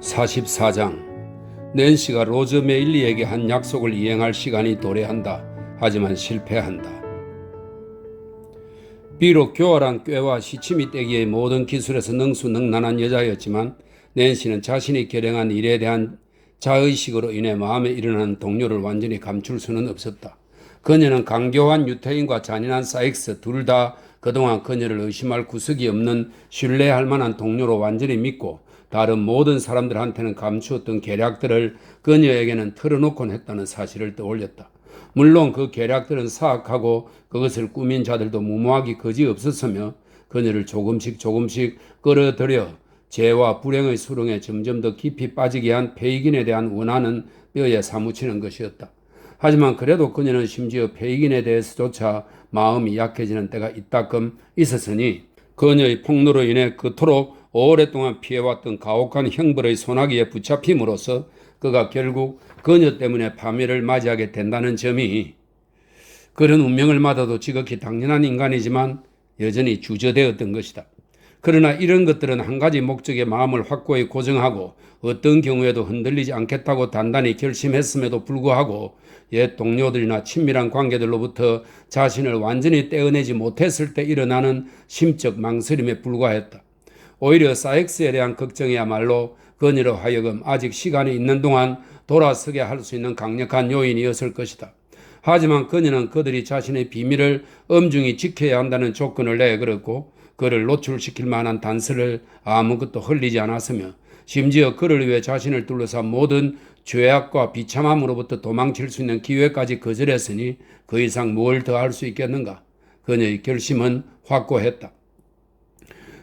44장. 낸시가 로저 메일리에게 한 약속을 이행할 시간이 도래한다. 하지만 실패한다. 비록 교활한 꾀와 시치미 떼기의 모든 기술에서 능수능란한 여자였지만 낸시는 자신이 결행한 일에 대한 자의식으로 인해 마음에 일어나는 동요를 완전히 감출 수는 없었다. 그녀는 강교한 유태인과 잔인한 사익스 둘 다 그동안 그녀를 의심할 구석이 없는 신뢰할 만한 동료로 완전히 믿고 다른 모든 사람들한테는 감추었던 계략들을 그녀에게는 털어놓곤 했다는 사실을 떠올렸다. 물론 그 계략들은 사악하고 그것을 꾸민 자들도 무모하기 거지없었으며 그녀를 조금씩 끌어들여 죄와 불행의 수렁에 점점 더 깊이 빠지게 한 페이긴에 대한 원한은 뼈에 사무치는 것이었다. 하지만 그래도 그녀는 심지어 페이긴에 대해서조차 마음이 약해지는 때가 이따금 있었으니 그녀의 폭로로 인해 그토록 오랫동안 피해왔던 가혹한 형벌의 소나기에 붙잡힘으로써 그가 결국 그녀 때문에 파멸을 맞이하게 된다는 점이 그런 운명을 맞아도 지극히 당연한 인간이지만 여전히 주저되었던 것이다. 그러나 이런 것들은 한 가지 목적의 마음을 확고히 고정하고 어떤 경우에도 흔들리지 않겠다고 단단히 결심했음에도 불구하고 옛 동료들이나 친밀한 관계들로부터 자신을 완전히 떼어내지 못했을 때 일어나는 심적 망설임에 불과했다. 오히려 사익스에 대한 걱정이야말로 그녀로 하여금 아직 시간이 있는 동안 돌아서게 할 수 있는 강력한 요인이었을 것이다. 하지만 그녀는 그들이 자신의 비밀을 엄중히 지켜야 한다는 조건을 내걸었고 그를 노출시킬 만한 단서를 아무것도 흘리지 않았으며 심지어 그를 위해 자신을 둘러싼 모든 죄악과 비참함으로부터 도망칠 수 있는 기회까지 거절했으니 그 이상 뭘 더 할 수 있겠는가. 그녀의 결심은 확고했다.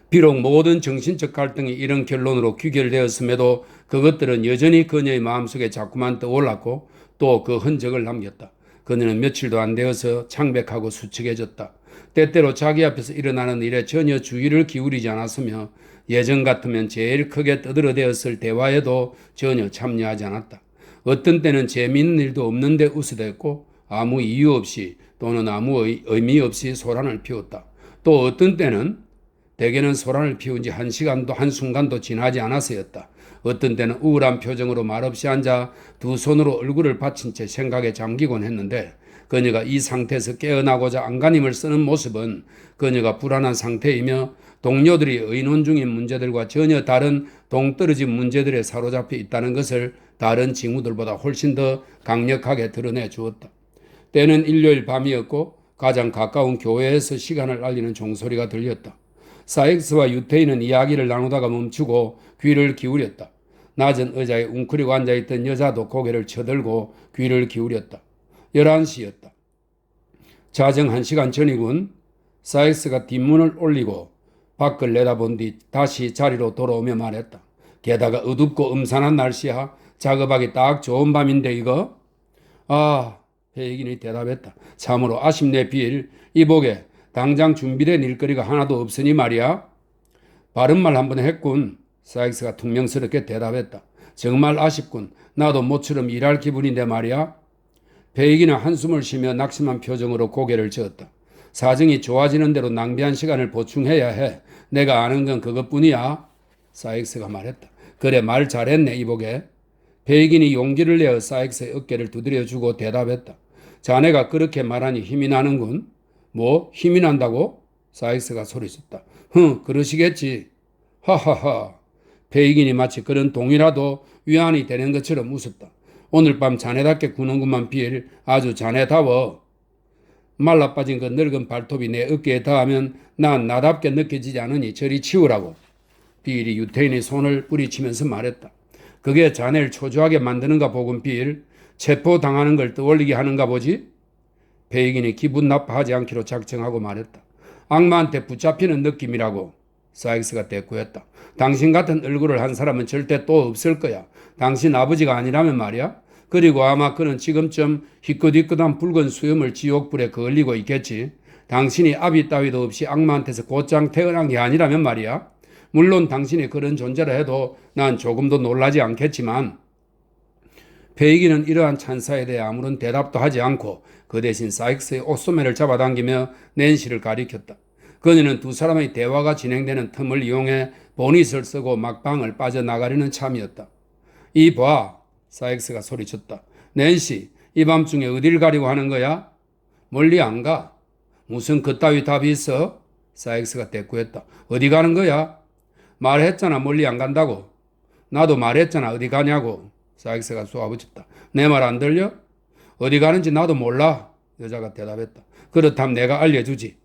비록 모든 정신적 갈등이 이런 결론으로 귀결되었음에도 그것들은 여전히 그녀의 마음속에 자꾸만 떠올랐고 또 그 흔적을 남겼다. 그녀는 며칠도 안 되어서 창백하고 수척해졌다. 때때로 자기 앞에서 일어나는 일에 전혀 주의를 기울이지 않았으며 예전 같으면 제일 크게 떠들어대었을 대화에도 전혀 참여하지 않았다. 어떤 때는 재미있는 일도 없는데 웃어댔고 아무 이유 없이 또는 아무 의미 없이 소란을 피웠다. 또 어떤 때는 대개는 소란을 피운 지 한 시간도 한순간도 지나지 않아서였다. 어떤 때는 우울한 표정으로 말없이 앉아 두 손으로 얼굴을 받친 채 생각에 잠기곤 했는데 그녀가 이 상태에서 깨어나고자 안간힘을 쓰는 모습은 그녀가 불안한 상태이며 동료들이 의논 중인 문제들과 전혀 다른 동떨어진 문제들에 사로잡혀 있다는 것을 다른 징후들보다 훨씬 더 강력하게 드러내 주었다. 때는 일요일 밤이었고 가장 가까운 교회에서 시간을 알리는 종소리가 들렸다. 사익스와 유태인은 이야기를 나누다가 멈추고 귀를 기울였다. 낮은 의자에 웅크리고 앉아있던 여자도 고개를 쳐들고 귀를 기울였다. 11시였다. 자정 1시간 전이군. 사익스가 뒷문을 올리고 밖을 내다본 뒤 다시 자리로 돌아오며 말했다. 게다가 어둡고 음산한 날씨야. 작업하기 딱 좋은 밤인데 이거? 아, 페이긴이 대답했다. 참으로 아쉽네 빌. 이보게 당장 준비된 일거리가 하나도 없으니 말이야. 바른말 한번 했군. 사익스가 퉁명스럽게 대답했다. 정말 아쉽군. 나도 모처럼 일할 기분인데 말이야. 페이기는 한숨을 쉬며 낙심한 표정으로 고개를 저었다. 사정이 좋아지는 대로 낭비한 시간을 보충해야 해. 내가 아는 건 그것뿐이야. 사익스가 말했다. 그래 말 잘했네 이보게. 페이긴이 용기를 내어 사익스의 어깨를 두드려주고 대답했다. 자네가 그렇게 말하니 힘이 나는군. 뭐 힘이 난다고? 사익스가 소리쳤다. 그러시겠지. 하하하. 페이긴이 마치 그런 동이라도 위안이 되는 것처럼 웃었다. 오늘 밤 자네답게 구는구만 빌. 아주 자네다워. 말라빠진 그 늙은 발톱이 내 어깨에 닿으면 난 나답게 느껴지지 않으니 저리 치우라고. 빌이 유태인의 손을 뿌리치면서 말했다. 그게 자네를 초조하게 만드는가 보군 빌. 체포당하는 걸 떠올리게 하는가 보지? 페이긴이 기분 나빠하지 않기로 작정하고 말했다. 악마한테 붙잡히는 느낌이라고. 사익스가 대꾸했다. 당신 같은 얼굴을 한 사람은 절대 또 없을 거야. 당신 아버지가 아니라면 말이야. 그리고 아마 그는 지금쯤 희끗희끗한 붉은 수염을 지옥불에 그을리고 있겠지. 당신이 아비 따위도 없이 악마한테서 곧장 태어난 게 아니라면 말이야. 물론 당신이 그런 존재라 해도 난 조금도 놀라지 않겠지만 페이기는 이러한 찬사에 대해 아무런 대답도 하지 않고 그 대신 사익스의 옷소매를 잡아당기며 낸시를 가리켰다. 그녀는 두 사람의 대화가 진행되는 틈을 이용해 보닛을 쓰고 막방을 빠져나가려는 참이었다. 이 봐, 사익스가 소리쳤다. 낸시, 이 밤중에 어딜 가려고 하는 거야? 멀리 안 가. 무슨 그따위 답이 있어? 사익스가 대꾸했다. 어디 가는 거야? 말했잖아, 멀리 안 간다고. 나도 말했잖아, 어디 가냐고. 사익스가 쏘아붙였다. 내 말 안 들려? 어디 가는지 나도 몰라. 여자가 대답했다. 그렇다면 내가 알려주지.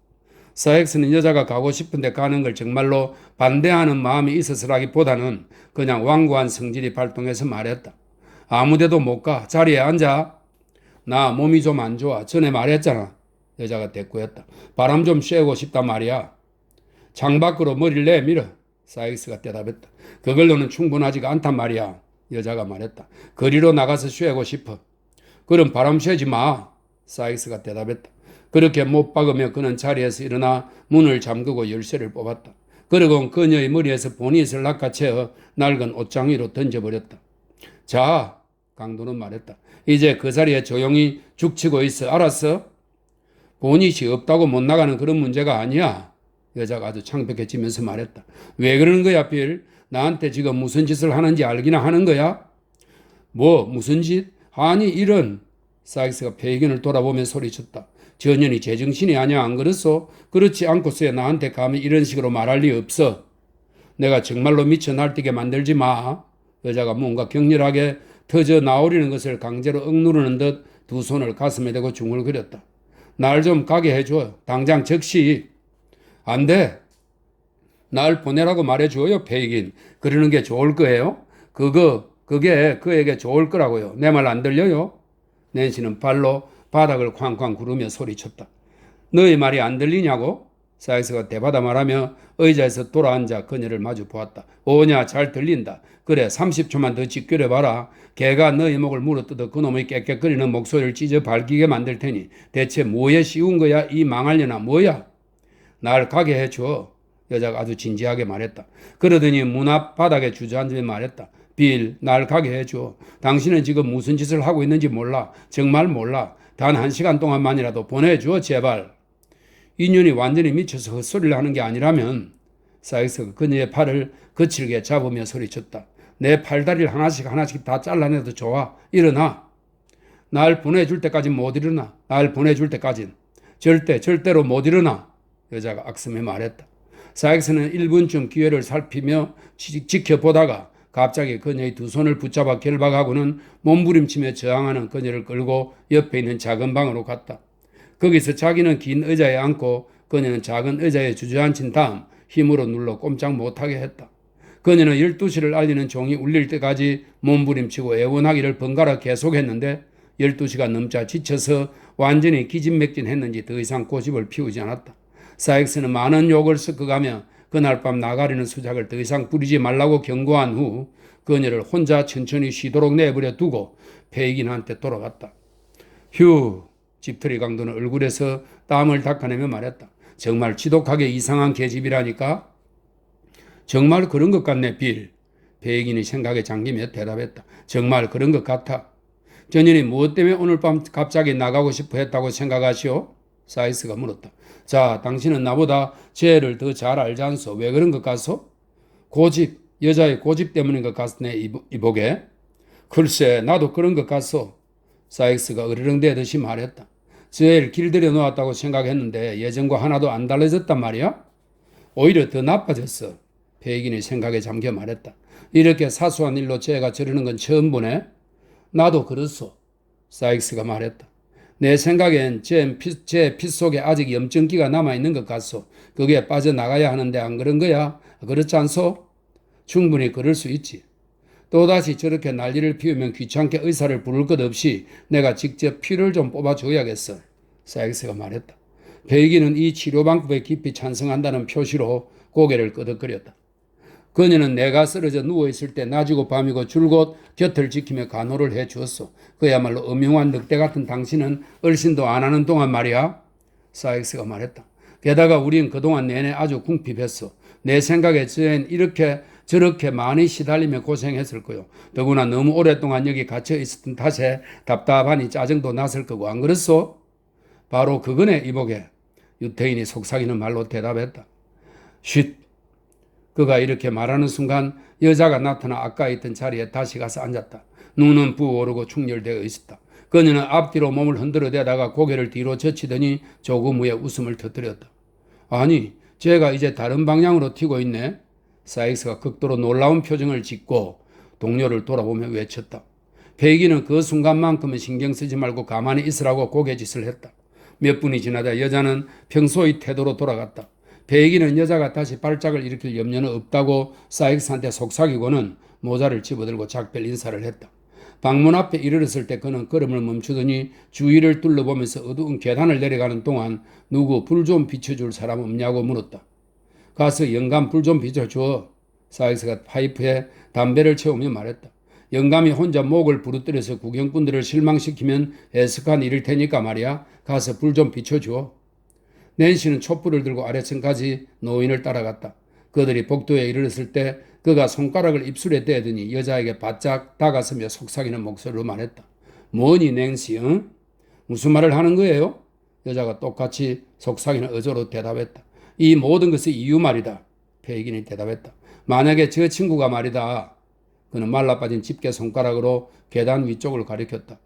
사익스는 여자가 가고 싶은데 가는 걸 정말로 반대하는 마음이 있어서라기보다는 그냥 완고한 성질이 발동해서 말했다. 아무데도 못 가. 자리에 앉아. 나 몸이 좀 안 좋아. 전에 말했잖아. 여자가 대꾸했다. 바람 좀 쐬고 싶단 말이야. 창밖으로 머리를 내밀어. 사익스가 대답했다. 그걸로는 충분하지가 않단 말이야. 여자가 말했다. 거리로 나가서 쉐고 싶어. 그럼 바람 쐬지 마. 사익스가 대답했다. 그렇게 못 박으며 그는 자리에서 일어나 문을 잠그고 열쇠를 뽑았다. 그러고 그녀의 머리에서 보닛을 낚아채어 낡은 옷장위로 던져버렸다. 자, 강도는 말했다. 이제 그 자리에 조용히 죽치고 있어. 알았어? 보닛이 없다고 못 나가는 그런 문제가 아니야. 여자가 아주 창백해지면서 말했다. 왜 그러는 거야, 빌? 나한테 지금 무슨 짓을 하는지 알기나 하는 거야? 뭐, 무슨 짓? 아니, 이런. 사익스가 페이긴을 돌아보며 소리쳤다. 전현이 제정신이 아니야, 안 그렇소? 그렇지 않고서야 나한테 감히 이런 식으로 말할 리 없어. 내가 정말로 미쳐 날뛰게 만들지 마. 여자가 뭔가 격렬하게 터져 나오려는 것을 강제로 억누르는 듯 두 손을 가슴에 대고 중얼거렸다. 날 좀 가게 해줘. 당장 즉시. 안 돼. 날 보내라고 말해줘요, 페이긴. 그러는 게 좋을 거예요? 그게 그에게 좋을 거라고요. 내 말 안 들려요? 낸시는 발로 바닥을 쾅쾅 구르며 소리쳤다. 너의 말이 안 들리냐고? 사익스가 대받아 말하며 의자에서 돌아앉아 그녀를 마주 보았다. 오냐, 잘 들린다. 그래, 30초만 더 짓겨려봐라. 개가 너의 목을 물어뜯어 그놈의 깨끗거리는 목소리를 찢어 밝히게 만들 테니 대체 뭐에 씌운 거야? 이 망할려나 뭐야? 날 가게 해줘. 여자가 아주 진지하게 말했다. 그러더니 문 앞 바닥에 주저앉으며 말했다. 빌, 날 가게 해줘. 당신은 지금 무슨 짓을 하고 있는지 몰라. 정말 몰라. 단 1시간 동안만이라도 보내줘, 제발. 인연이 완전히 미쳐서 헛소리를 하는 게 아니라면. 사익스가 그녀의 팔을 거칠게 잡으며 소리쳤다. 내 팔다리를 하나씩 다 잘라내도 좋아. 일어나. 날 보내줄 때까진 못 일어나. 날 보내줄 때까진. 절대로 못 일어나. 여자가 악성에 말했다. 사익스는 1분쯤 기회를 살피며 지켜보다가 갑자기 그녀의 두 손을 붙잡아 결박하고는 몸부림치며 저항하는 그녀를 끌고 옆에 있는 작은 방으로 갔다. 거기서 자기는 긴 의자에 앉고 그녀는 작은 의자에 주저앉힌 다음 힘으로 눌러 꼼짝 못하게 했다. 그녀는 12시를 알리는 종이 울릴 때까지 몸부림치고 애원하기를 번갈아 계속했는데 12시가 넘자 지쳐서 완전히 기진맥진했는지 더 이상 고집을 피우지 않았다. 사익스는 많은 욕을 섞어가며 그날 밤 나가려는 수작을 더 이상 부리지 말라고 경고한 후 그녀를 혼자 천천히 쉬도록 내버려 두고 페이긴한테 돌아갔다. 휴, 집털이 강도는 얼굴에서 땀을 닦아내며 말했다. 정말 지독하게 이상한 계집이라니까? 정말 그런 것 같네, 빌. 페이긴이 생각에 잠기며 대답했다. 정말 그런 것 같아. 전현이 무엇 때문에 오늘 밤 갑자기 나가고 싶어 했다고 생각하시오? 사익스가 물었다. 자, 당신은 나보다 쟤를 더 잘 알지 않소? 왜 그런 것 같소? 고집, 여자의 고집 때문인 것 같네, 이보게. 글쎄, 나도 그런 것 같소. 사익스가 으르렁대듯이 말했다. 쟤를 길들여 놓았다고 생각했는데 예전과 하나도 안 달라졌단 말이야? 오히려 더 나빠졌어. 페이긴이 생각에 잠겨 말했다. 이렇게 사소한 일로 쟤가 저러는 건 처음 보네. 나도 그렇소. 사익스가 말했다. 내 생각엔 제 피 속에 아직 염증기가 남아있는 것 같소. 그게 빠져나가야 하는데 안 그런 거야? 그렇지 않소? 충분히 그럴 수 있지. 또다시 저렇게 난리를 피우면 귀찮게 의사를 부를 것 없이 내가 직접 피를 좀 뽑아줘야겠어. 사익스가 말했다. 페이기는 이 치료 방법에 깊이 찬성한다는 표시로 고개를 끄덕거렸다. 그녀는 내가 쓰러져 누워있을 때 낮이고 밤이고 줄곧 곁을 지키며 간호를 해주었소. 그야말로 음흉한 늑대 같은 당신은 얼씬도 안 하는 동안 말이야. 사익스가 말했다. 게다가 우린 그동안 내내 아주 궁핍했어. 내 생각에 쟤는 저렇게 많이 시달리며 고생했을 거요. 더구나 너무 오랫동안 여기 갇혀 있었던 탓에 답답하니 짜증도 났을 거고 안 그랬소? 바로 그거네, 이보게. 유태인이 속삭이는 말로 대답했다. 쉿. 그가 이렇게 말하는 순간 여자가 나타나 아까 있던 자리에 다시 가서 앉았다. 눈은 부어오르고 충혈되어 있었다. 그녀는 앞뒤로 몸을 흔들어대다가 고개를 뒤로 젖히더니 조금 후에 웃음을 터뜨렸다. 아니, 쟤가 이제 다른 방향으로 튀고 있네. 사익스가 극도로 놀라운 표정을 짓고 동료를 돌아보며 외쳤다. 페이기는 그 순간만큼은 신경 쓰지 말고 가만히 있으라고 고개짓을 했다. 몇 분이 지나자 여자는 평소의 태도로 돌아갔다. 페이기는 여자가 다시 발작을 일으킬 염려는 없다고 사익스한테 속삭이고는 모자를 집어들고 작별 인사를 했다. 방문 앞에 이르렀을 때 그는 걸음을 멈추더니 주위를 둘러보면서 어두운 계단을 내려가는 동안 누구 불 좀 비춰줄 사람 없냐고 물었다. 가서 영감 불 좀 비춰줘. 사익스가 파이프에 담배를 채우며 말했다. 영감이 혼자 목을 부르뜨려서 구경꾼들을 실망시키면 애석한 일일 테니까 말이야. 가서 불 좀 비춰줘. 낸시는 촛불을 들고 아래층까지 노인을 따라갔다. 그들이 복도에 이르렀을 때 그가 손가락을 입술에 대더니 여자에게 바짝 다가서며 속삭이는 목소리로 말했다. 뭐니 낸시, 응? 무슨 말을 하는 거예요? 여자가 똑같이 속삭이는 어조로 대답했다. 이 모든 것의 이유 말이다. 페이긴이 대답했다. 만약에 저 친구가 말이다. 그는 말라빠진 집게 손가락으로 계단 위쪽을 가리켰다.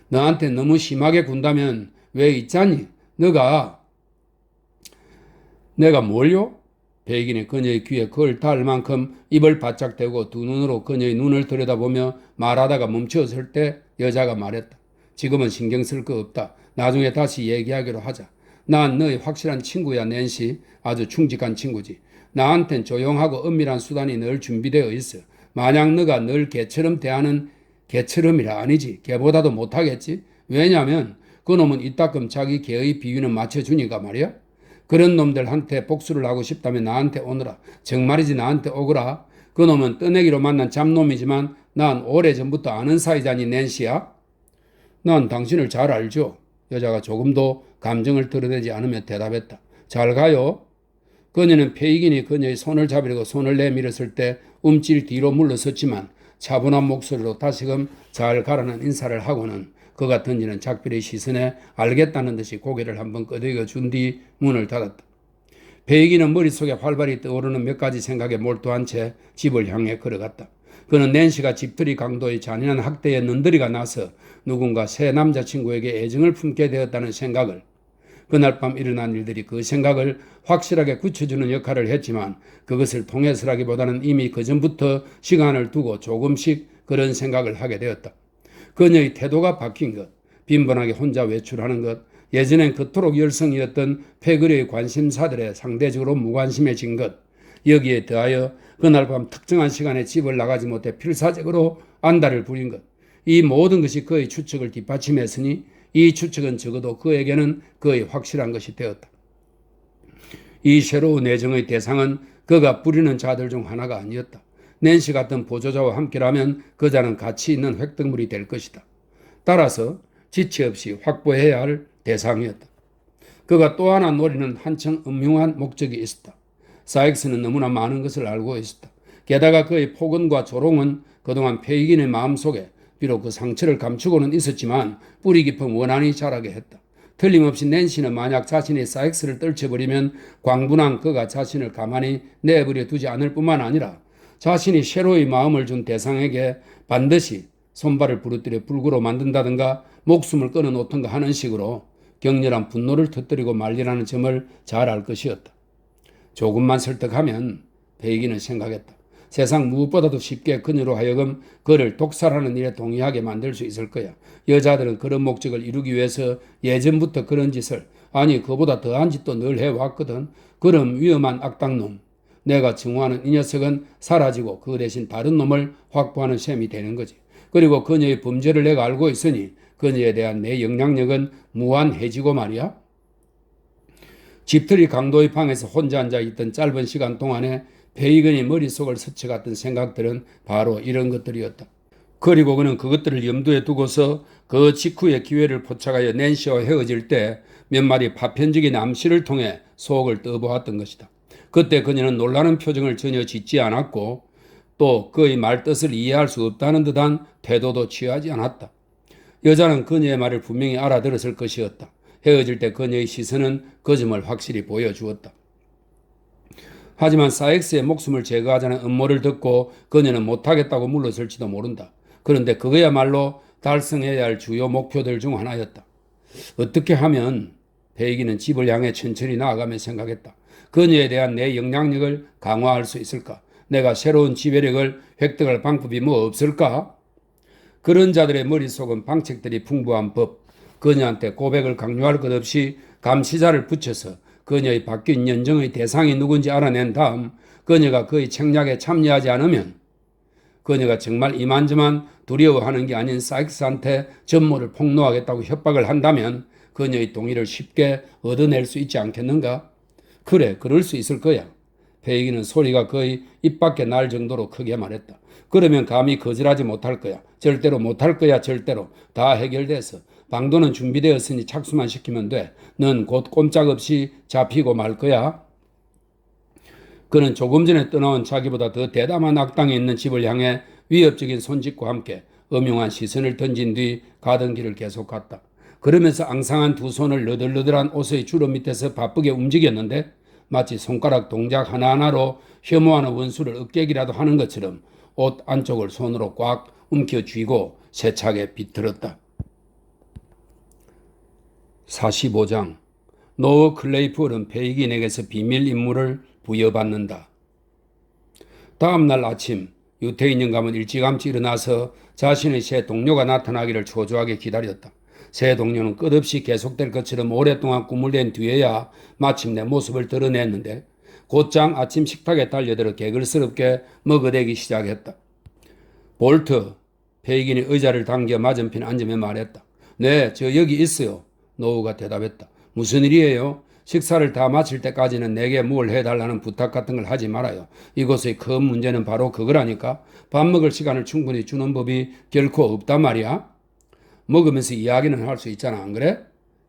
너한테 너무 심하게 군다면 왜 있잖니? 내가 뭘요? 백인이 그녀의 귀에 그걸 닿을 만큼 입을 바짝 대고 두 눈으로 그녀의 눈을 들여다보며 말하다가 멈추었을 때 여자가 말했다. 지금은 신경 쓸 거 없다. 나중에 다시 얘기하기로 하자. 난 너의 확실한 친구야, 낸시. 아주 충직한 친구지. 나한텐 조용하고 은밀한 수단이 늘 준비되어 있어. 만약 너가 늘 개처럼 대하는 개처럼이라 아니지. 개보다도 못하겠지. 왜냐하면 그놈은 이따금 자기 개의 비위는 맞춰주니까 말이야. 그런 놈들한테 복수를 하고 싶다면 나한테 오너라. 정말이지 나한테 오거라. 그놈은 떠내기로 만난 잡놈이지만 난 오래전부터 아는 사이자니 낸시야. 난 당신을 잘 알죠. 여자가 조금도 감정을 드러내지 않으며 대답했다. 잘 가요. 그녀는 페이긴이 그녀의 손을 잡으려고 손을 내밀었을 때 움찔 뒤로 물러섰지만 차분한 목소리로 다시금 잘 가라는 인사를 하고는 그가 던지는 작별의 시선에 알겠다는 듯이 고개를 한번 끄덕여 준 뒤 문을 닫았다. 페이기는 머릿속에 활발히 떠오르는 몇 가지 생각에 몰두한 채 집을 향해 걸어갔다. 그는 낸시가 집들이 강도의 잔인한 학대에 눈들이가 나서 누군가 새 남자친구에게 애정을 품게 되었다는 생각을, 그날 밤 일어난 일들이 그 생각을 확실하게 굳혀주는 역할을 했지만 그것을 통해서라기보다는 이미 그전부터 시간을 두고 조금씩 그런 생각을 하게 되었다. 그녀의 태도가 바뀐 것, 빈번하게 혼자 외출하는 것, 예전엔 그토록 열성이었던 패거리의 관심사들에 상대적으로 무관심해진 것, 여기에 더하여 그날 밤 특정한 시간에 집을 나가지 못해 필사적으로 안달을 부린 것, 이 모든 것이 그의 추측을 뒷받침했으니 이 추측은 적어도 그에게는 거의 확실한 것이 되었다. 이 새로운 애정의 대상은 그가 부리는 자들 중 하나가 아니었다. 낸시 같은 보조자와 함께라면 그자는 가치 있는 획득물이 될 것이다. 따라서 지체 없이 확보해야 할 대상이었다. 그가 또 하나 노리는 한층 음흉한 목적이 있었다. 사익스는 너무나 많은 것을 알고 있었다. 게다가 그의 폭언과 조롱은 그동안 페이긴의 마음속에 비록 그 상처를 감추고는 있었지만 뿌리 깊은 원한이 자라게 했다. 틀림없이 낸시는 만약 자신이 사익스를 떨쳐버리면 광분한 그가 자신을 가만히 내버려 두지 않을 뿐만 아니라 자신이 셰로의 마음을 준 대상에게 반드시 손발을 부러뜨려 불구로 만든다든가 목숨을 끊어놓던가 하는 식으로 격렬한 분노를 터뜨리고 말리라는 점을 잘 알 것이었다. 조금만 설득하면 페이기는 생각했다. 세상 무엇보다도 쉽게 그녀로 하여금 그를 독살하는 일에 동의하게 만들 수 있을 거야. 여자들은 그런 목적을 이루기 위해서 예전부터 그런 짓을, 아니 그보다 더한 짓도 늘 해왔거든. 그럼 위험한 악당놈, 내가 증오하는 이 녀석은 사라지고 그 대신 다른 놈을 확보하는 셈이 되는 거지. 그리고 그녀의 범죄를 내가 알고 있으니 그녀에 대한 내 영향력은 무한해지고 말이야. 집들이 강도의 방에서 혼자 앉아있던 짧은 시간 동안에 페이건이 머릿속을 스쳐갔던 생각들은 바로 이런 것들이었다. 그리고 그는 그것들을 염두에 두고서 그 직후의 기회를 포착하여 낸시와 헤어질 때 몇 마디 파편적인 암시를 통해 속을 떠보았던 것이다. 그때 그녀는 놀라는 표정을 전혀 짓지 않았고 또 그의 말뜻을 이해할 수 없다는 듯한 태도도 취하지 않았다. 여자는 그녀의 말을 분명히 알아들었을 것이었다. 헤어질 때 그녀의 시선은 그 점을 확실히 보여주었다. 하지만 사엑스의 목숨을 제거하자는 음모를 듣고 그녀는 못하겠다고 물러설지도 모른다. 그런데 그거야말로 달성해야 할 주요 목표들 중 하나였다. 어떻게 하면 베이기는 집을 향해 천천히 나아가며 생각했다. 그녀에 대한 내 영향력을 강화할 수 있을까? 내가 새로운 지배력을 획득할 방법이 뭐 없을까? 그런 자들의 머릿속은 방책들이 풍부한 법, 그녀한테 고백을 강요할 것 없이 감시자를 붙여서 그녀의 바뀐 연정의 대상이 누군지 알아낸 다음 그녀가 그의 책략에 참여하지 않으면 그녀가 정말 이만저만 두려워하는 게 아닌 사익스한테 전모를 폭로하겠다고 협박을 한다면 그녀의 동의를 쉽게 얻어낼 수 있지 않겠는가? 그래, 그럴 수 있을 거야. 페이기는 소리가 거의 입 밖에 날 정도로 크게 말했다. 그러면 감히 거절하지 못할 거야. 절대로 못할 거야, 절대로. 다 해결돼서. 방도는 준비되었으니 착수만 시키면 돼. 넌 곧 꼼짝없이 잡히고 말 거야. 그는 조금 전에 떠나온 자기보다 더 대담한 악당이 있는 집을 향해 위협적인 손짓과 함께 음흉한 시선을 던진 뒤 가던 길을 계속 갔다. 그러면서 앙상한 두 손을 너덜너덜한 옷의 주름 밑에서 바쁘게 움직였는데 마치 손가락 동작 하나하나로 혐오하는 원수를 으깨기라도 하는 것처럼 옷 안쪽을 손으로 꽉 움켜 쥐고 세차게 비틀었다. 45장 노어 클레이프월은 페이긴에게서 비밀 임무를 부여받는다. 다음 날 아침 유태인 영감은 일찌감치 일어나서 자신의 새 동료가 나타나기를 초조하게 기다렸다. 새 동료는 끝없이 계속될 것처럼 오랫동안 꿈을 댄 뒤에야 마침내 모습을 드러냈는데 곧장 아침 식탁에 달려들어 개걸스럽게 먹어대기 시작했다. 볼트, 페이긴이 의자를 당겨 맞은편 앉으며 말했다. 네, 저 여기 있어요. 노우가 대답했다. 무슨 일이에요? 식사를 다 마칠 때까지는 내게 뭘 해달라는 부탁 같은 걸 하지 말아요. 이곳의 큰 문제는 바로 그거라니까. 밥 먹을 시간을 충분히 주는 법이 결코 없단 말이야. 먹으면서 이야기는 할 수 있잖아, 안 그래?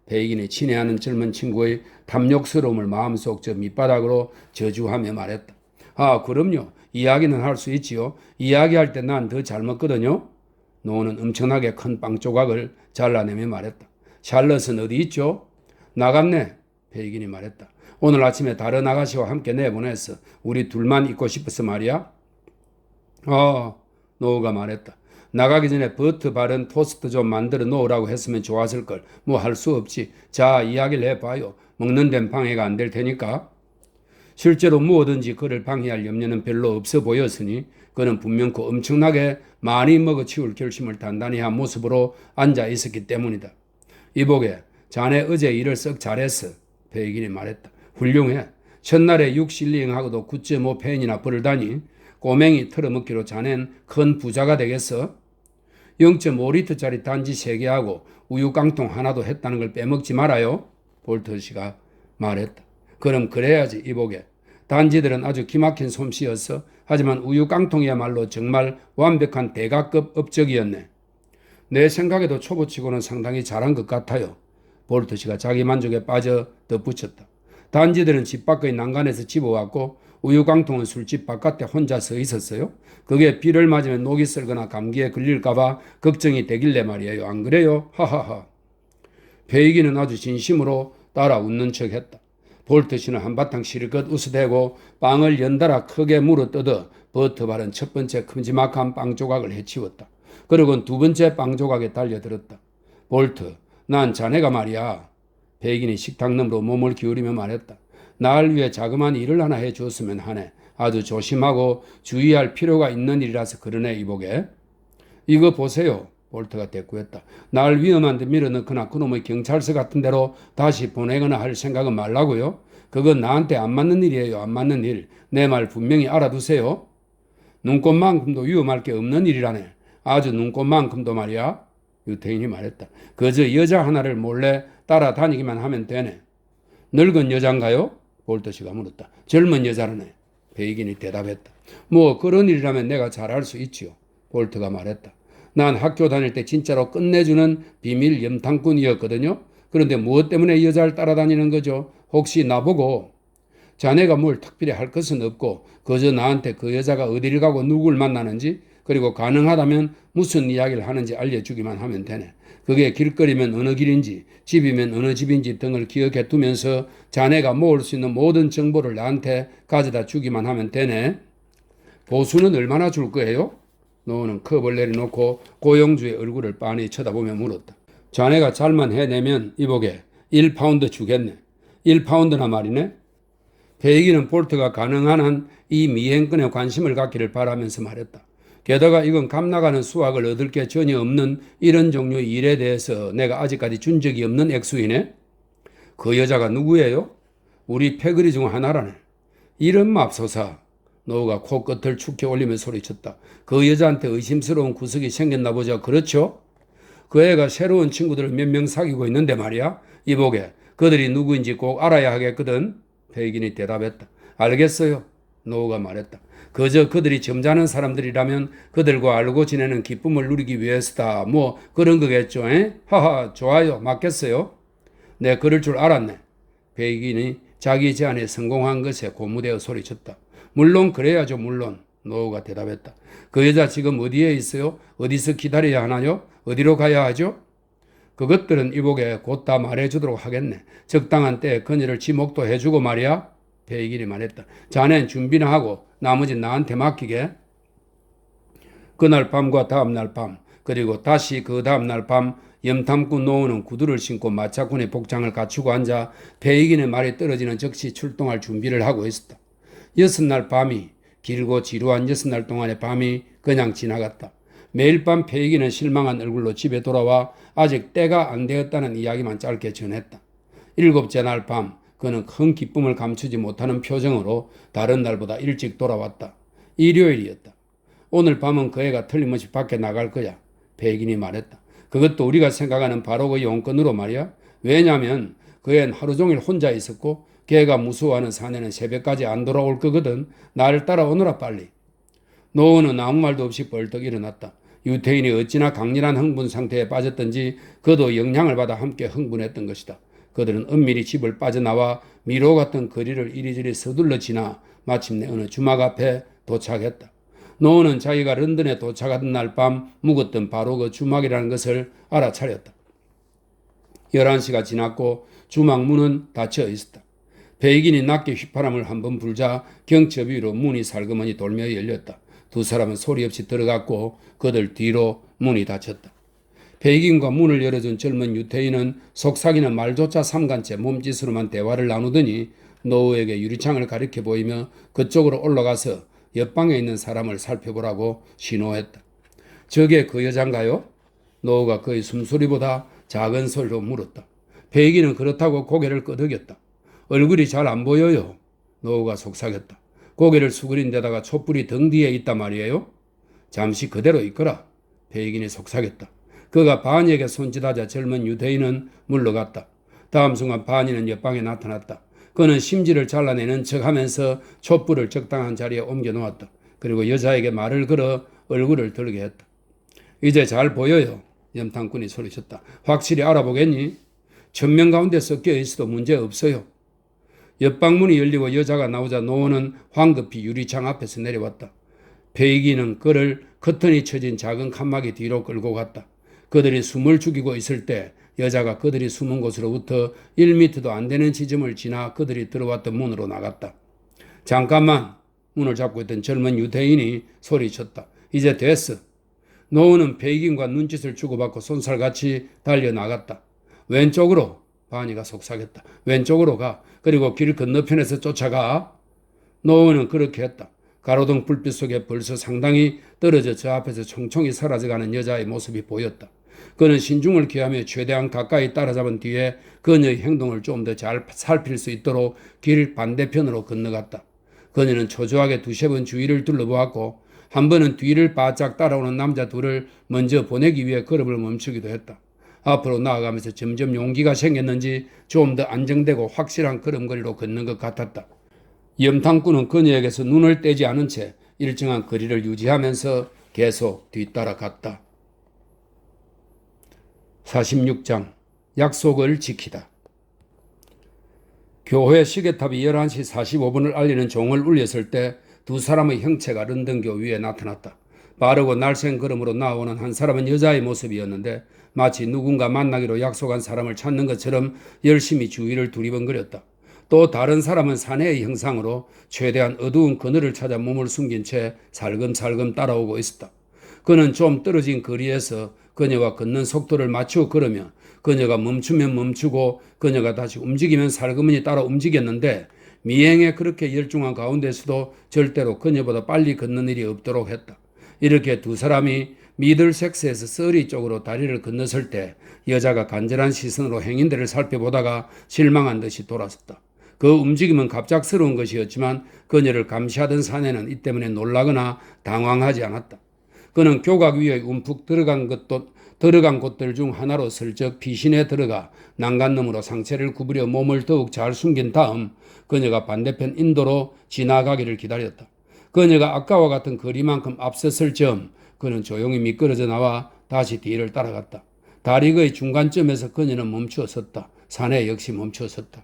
베이긴이 친애하는 젊은 친구의 탐욕스러움을 마음속 저 밑바닥으로 저주하며 말했다. 아, 그럼요. 이야기는 할 수 있지요. 이야기할 때 난 더 잘 먹거든요. 노우는 엄청나게 큰 빵 조각을 잘라내며 말했다. 샬럿은 어디 있죠? 나갔네. 베이긴이 말했다. 오늘 아침에 다른 아가씨와 함께 내보냈어. 우리 둘만 있고 싶어서 말이야. 노우가 말했다. 나가기 전에 버터 바른 토스트 좀 만들어 놓으라고 했으면 좋았을걸. 뭐 할 수 없지. 자, 이야기를 해봐요. 먹는 데는 방해가 안 될 테니까. 실제로 무엇든지 그를 방해할 염려는 별로 없어 보였으니 그는 분명코 엄청나게 많이 먹어치울 결심을 단단히 한 모습으로 앉아 있었기 때문이다. 이보게, 자네 어제 일을 썩 잘했어. 베이긴이 말했다. 훌륭해. 첫날에 6실링하고도 9.5펜이나 벌다니 꼬맹이 털어먹기로 자넨 큰 부자가 되겠어. 0.5리터짜리 단지 3개하고 우유 깡통 하나도 했다는 걸 빼먹지 말아요. 볼터 씨가 말했다. 그럼 그래야지 이보게. 단지들은 아주 기막힌 솜씨였어. 하지만 우유 깡통이야말로 정말 완벽한 대가급 업적이었네. 내 생각에도 초보치고는 상당히 잘한 것 같아요. 볼터 씨가 자기 만족에 빠져 덧붙였다. 단지들은 집 밖의 난간에서 집어왔고 우유깡통은 술집 바깥에 혼자 서 있었어요. 그게 비를 맞으면 녹이 슬거나 감기에 걸릴까봐 걱정이 되길래 말이에요. 안 그래요? 하하하. 베이기는 아주 진심으로 따라 웃는 척했다. 볼트 씨는 한바탕 실컷 웃어대고 빵을 연달아 크게 물어뜯어 버터 바른 첫 번째 큼지막한 빵 조각을 해치웠다. 그러곤 두 번째 빵 조각에 달려들었다. 볼트, 난 자네가 말이야. 베이긴이 식탁 너머로 몸을 기울이며 말했다. 날 위해 자그마한 일을 하나 해주었으면 하네. 아주 조심하고 주의할 필요가 있는 일이라서 그러네 이보게. 이거 보세요. 볼트가 대꾸했다. 날 위험한 데 밀어넣거나 그놈의 경찰서 같은 데로 다시 보내거나 할 생각은 말라고요. 그건 나한테 안 맞는 일이에요. 안 맞는 일. 내 말 분명히 알아두세요. 눈꽃만큼도 위험할 게 없는 일이라네. 아주 눈꽃만큼도 말이야. 유태인이 말했다. 그저 여자 하나를 몰래 따라다니기만 하면 되네. 늙은 여잔가요? 볼터 씨가 물었다. 젊은 여자라네. 베이긴이 대답했다. 뭐 그런 일이라면 내가 잘할 수 있지요. 볼트가 말했다. 난 학교 다닐 때 진짜로 끝내주는 비밀 염탐꾼이었거든요. 그런데 무엇 때문에 이 여자를 따라다니는 거죠? 혹시 나보고 자네가 뭘 특별히 할 것은 없고 그저 나한테 그 여자가 어디를 가고 누굴 만나는지 그리고 가능하다면 무슨 이야기를 하는지 알려주기만 하면 되네. 그게 길거리면 어느 길인지 집이면 어느 집인지 등을 기억해 두면서 자네가 모을 수 있는 모든 정보를 나한테 가져다 주기만 하면 되네. 보수는 얼마나 줄 거예요? 노는 컵을 내려놓고 고영주의 얼굴을 빤히 쳐다보며 물었다. 자네가 잘만 해내면 이보게 1파운드 주겠네. 1파운드나 말이네. 배기는 볼트가 가능한 한 이 미행권에 관심을 갖기를 바라면서 말했다. 게다가 이건 값나가는 수확을 얻을 게 전혀 없는 이런 종류의 일에 대해서 내가 아직까지 준 적이 없는 액수이네. 그 여자가 누구예요? 우리 패거리 중 하나라네. 이런 맙소사. 노우가 코끝을 축해 올리며 소리쳤다. 그 여자한테 의심스러운 구석이 생겼나 보자. 그렇죠? 그 애가 새로운 친구들을 몇 명 사귀고 있는데 말이야. 이보게 그들이 누구인지 꼭 알아야 하겠거든. 베이긴이 대답했다. 알겠어요. 노우가 말했다. 그저 그들이 점잖은 사람들이라면 그들과 알고 지내는 기쁨을 누리기 위해서다. 뭐 그런 거겠죠. 에? 하하 좋아요. 맞겠어요? 네 그럴 줄 알았네. 베이긴이 자기 제안에 성공한 것에 고무되어 소리쳤다. 물론 그래야죠. 물론. 노우가 대답했다. 그 여자 지금 어디에 있어요? 어디서 기다려야 하나요? 어디로 가야 하죠? 그것들은 이보게 곧 다 말해주도록 하겠네. 적당한 때에 그녀를 지목도 해주고 말이야. 베이긴이 말했다. 자넨 준비나 하고 나머진 나한테 맡기게. 그날 밤과 다음날 밤 그리고 다시 그 다음날 밤 염탐꾼 노우는 구두를 신고 마차꾼의 복장을 갖추고 앉아 베이긴의 말이 떨어지는 즉시 출동할 준비를 하고 있었다. 6날 밤이 길고 지루한 6날 동안의 밤이 그냥 지나갔다. 매일 밤 베이긴은 실망한 얼굴로 집에 돌아와 아직 때가 안 되었다는 이야기만 짧게 전했다. 7째 날 밤 그는 큰 기쁨을 감추지 못하는 표정으로 다른 날보다 일찍 돌아왔다. 일요일이었다. 오늘 밤은 그 애가 틀림없이 밖에 나갈 거야. 베이긴이 말했다. 그것도 우리가 생각하는 바로 그 용건으로 말이야. 왜냐하면 그 애는 하루 종일 혼자 있었고 걔가 무서워하는 사내는 새벽까지 안 돌아올 거거든. 날 따라오너라 빨리. 노우는 아무 말도 없이 벌떡 일어났다. 유태인이 어찌나 강렬한 흥분 상태에 빠졌던지 그도 영향을 받아 함께 흥분했던 것이다. 그들은 은밀히 집을 빠져나와 미로 같은 거리를 이리저리 서둘러 지나 마침내 어느 주막 앞에 도착했다. 노우는 자기가 런던에 도착하던 날 밤 묵었던 바로 그 주막이라는 것을 알아차렸다. 11시가 지났고 주막 문은 닫혀 있었다. 베이긴이 낮게 휘파람을 한번 불자 경첩 위로 문이 살그머니 돌며 열렸다. 두 사람은 소리 없이 들어갔고 그들 뒤로 문이 닫혔다. 베이긴과 문을 열어준 젊은 유태인은 속삭이는 말조차 삼간째 몸짓으로만 대화를 나누더니 노우에게 유리창을 가리켜 보이며 그쪽으로 올라가서 옆방에 있는 사람을 살펴보라고 신호했다. 저게 그 여잔가요? 노우가 그의 숨소리보다 작은 소리로 물었다. 베이긴은 그렇다고 고개를 끄덕였다. 얼굴이 잘 안 보여요. 노우가 속삭였다. 고개를 수그린 데다가 촛불이 등 뒤에 있단 말이에요. 잠시 그대로 있거라. 베이긴이 속삭였다. 그가 바니에게 손짓하자 젊은 유대인은 물러갔다. 다음 순간 바니는 옆방에 나타났다. 그는 심지를 잘라내는 척하면서 촛불을 적당한 자리에 옮겨 놓았다. 그리고 여자에게 말을 걸어 얼굴을 들게 했다. 이제 잘 보여요. 염탐꾼이 소리쳤다. 확실히 알아보겠니? 1000명 가운데 섞여 있어도 문제 없어요. 옆방 문이 열리고 여자가 나오자 노우는 황급히 유리창 앞에서 내려왔다. 베이기는 그를 커튼이 쳐진 작은 칸막이 뒤로 끌고 갔다. 그들이 숨을 죽이고 있을 때 여자가 그들이 숨은 곳으로부터 1미터도 안 되는 지점을 지나 그들이 들어왔던 문으로 나갔다. 잠깐만. 문을 잡고 있던 젊은 유태인이 소리쳤다. 이제 됐어. 노우는 베이긴과 눈짓을 주고받고 손살같이 달려나갔다. 왼쪽으로. 바니가 속삭였다. 왼쪽으로 가. 그리고 길 건너편에서 쫓아가. 노우는 그렇게 했다. 가로등 불빛 속에 벌써 상당히 떨어져 저 앞에서 총총히 사라져가는 여자의 모습이 보였다. 그는 신중을 기하며 최대한 가까이 따라잡은 뒤에 그녀의 행동을 좀 더 잘 살필 수 있도록 길 반대편으로 건너갔다. 그녀는 초조하게 두세 번 주위를 둘러보았고 한 번은 뒤를 바짝 따라오는 남자 둘을 먼저 보내기 위해 걸음을 멈추기도 했다. 앞으로 나아가면서 점점 용기가 생겼는지 좀 더 안정되고 확실한 걸음걸이로 걷는 것 같았다. 염탐꾼은 그녀에게서 눈을 떼지 않은 채 일정한 거리를 유지하면서 계속 뒤따라갔다. 46장 약속을 지키다. 교회 시계탑이 11시 45분을 알리는 종을 울렸을 때 두 사람의 형체가 런던교 위에 나타났다. 바르고 날쌘 걸음으로 나오는 한 사람은 여자의 모습이었는데 마치 누군가 만나기로 약속한 사람을 찾는 것처럼 열심히 주위를 두리번거렸다. 또 다른 사람은 사내의 형상으로 최대한 어두운 그늘을 찾아 몸을 숨긴 채 살금살금 따라오고 있었다. 그는 좀 떨어진 거리에서 그녀가 걷는 속도를 맞추어 걸으며 그녀가 멈추면 멈추고 그녀가 다시 움직이면 살그머니 따라 움직였는데 미행에 그렇게 열중한 가운데서도 절대로 그녀보다 빨리 걷는 일이 없도록 했다. 이렇게 두 사람이 미들섹스에서 서리 쪽으로 다리를 건넜을 때 여자가 간절한 시선으로 행인들을 살펴보다가 실망한 듯이 돌아섰다. 그 움직임은 갑작스러운 것이었지만 그녀를 감시하던 사내는 이 때문에 놀라거나 당황하지 않았다. 그는 교각 위에 움푹 들어간 곳들 중 하나로 슬쩍 피신해 들어가 난간너머로 상체를 구부려 몸을 더욱 잘 숨긴 다음 그녀가 반대편 인도로 지나가기를 기다렸다. 그녀가 아까와 같은 거리만큼 앞섰을 즈음 그는 조용히 미끄러져 나와 다시 뒤를 따라갔다. 다리의 중간점에서 그녀는 멈추어 섰다. 사내 역시 멈추어 섰다.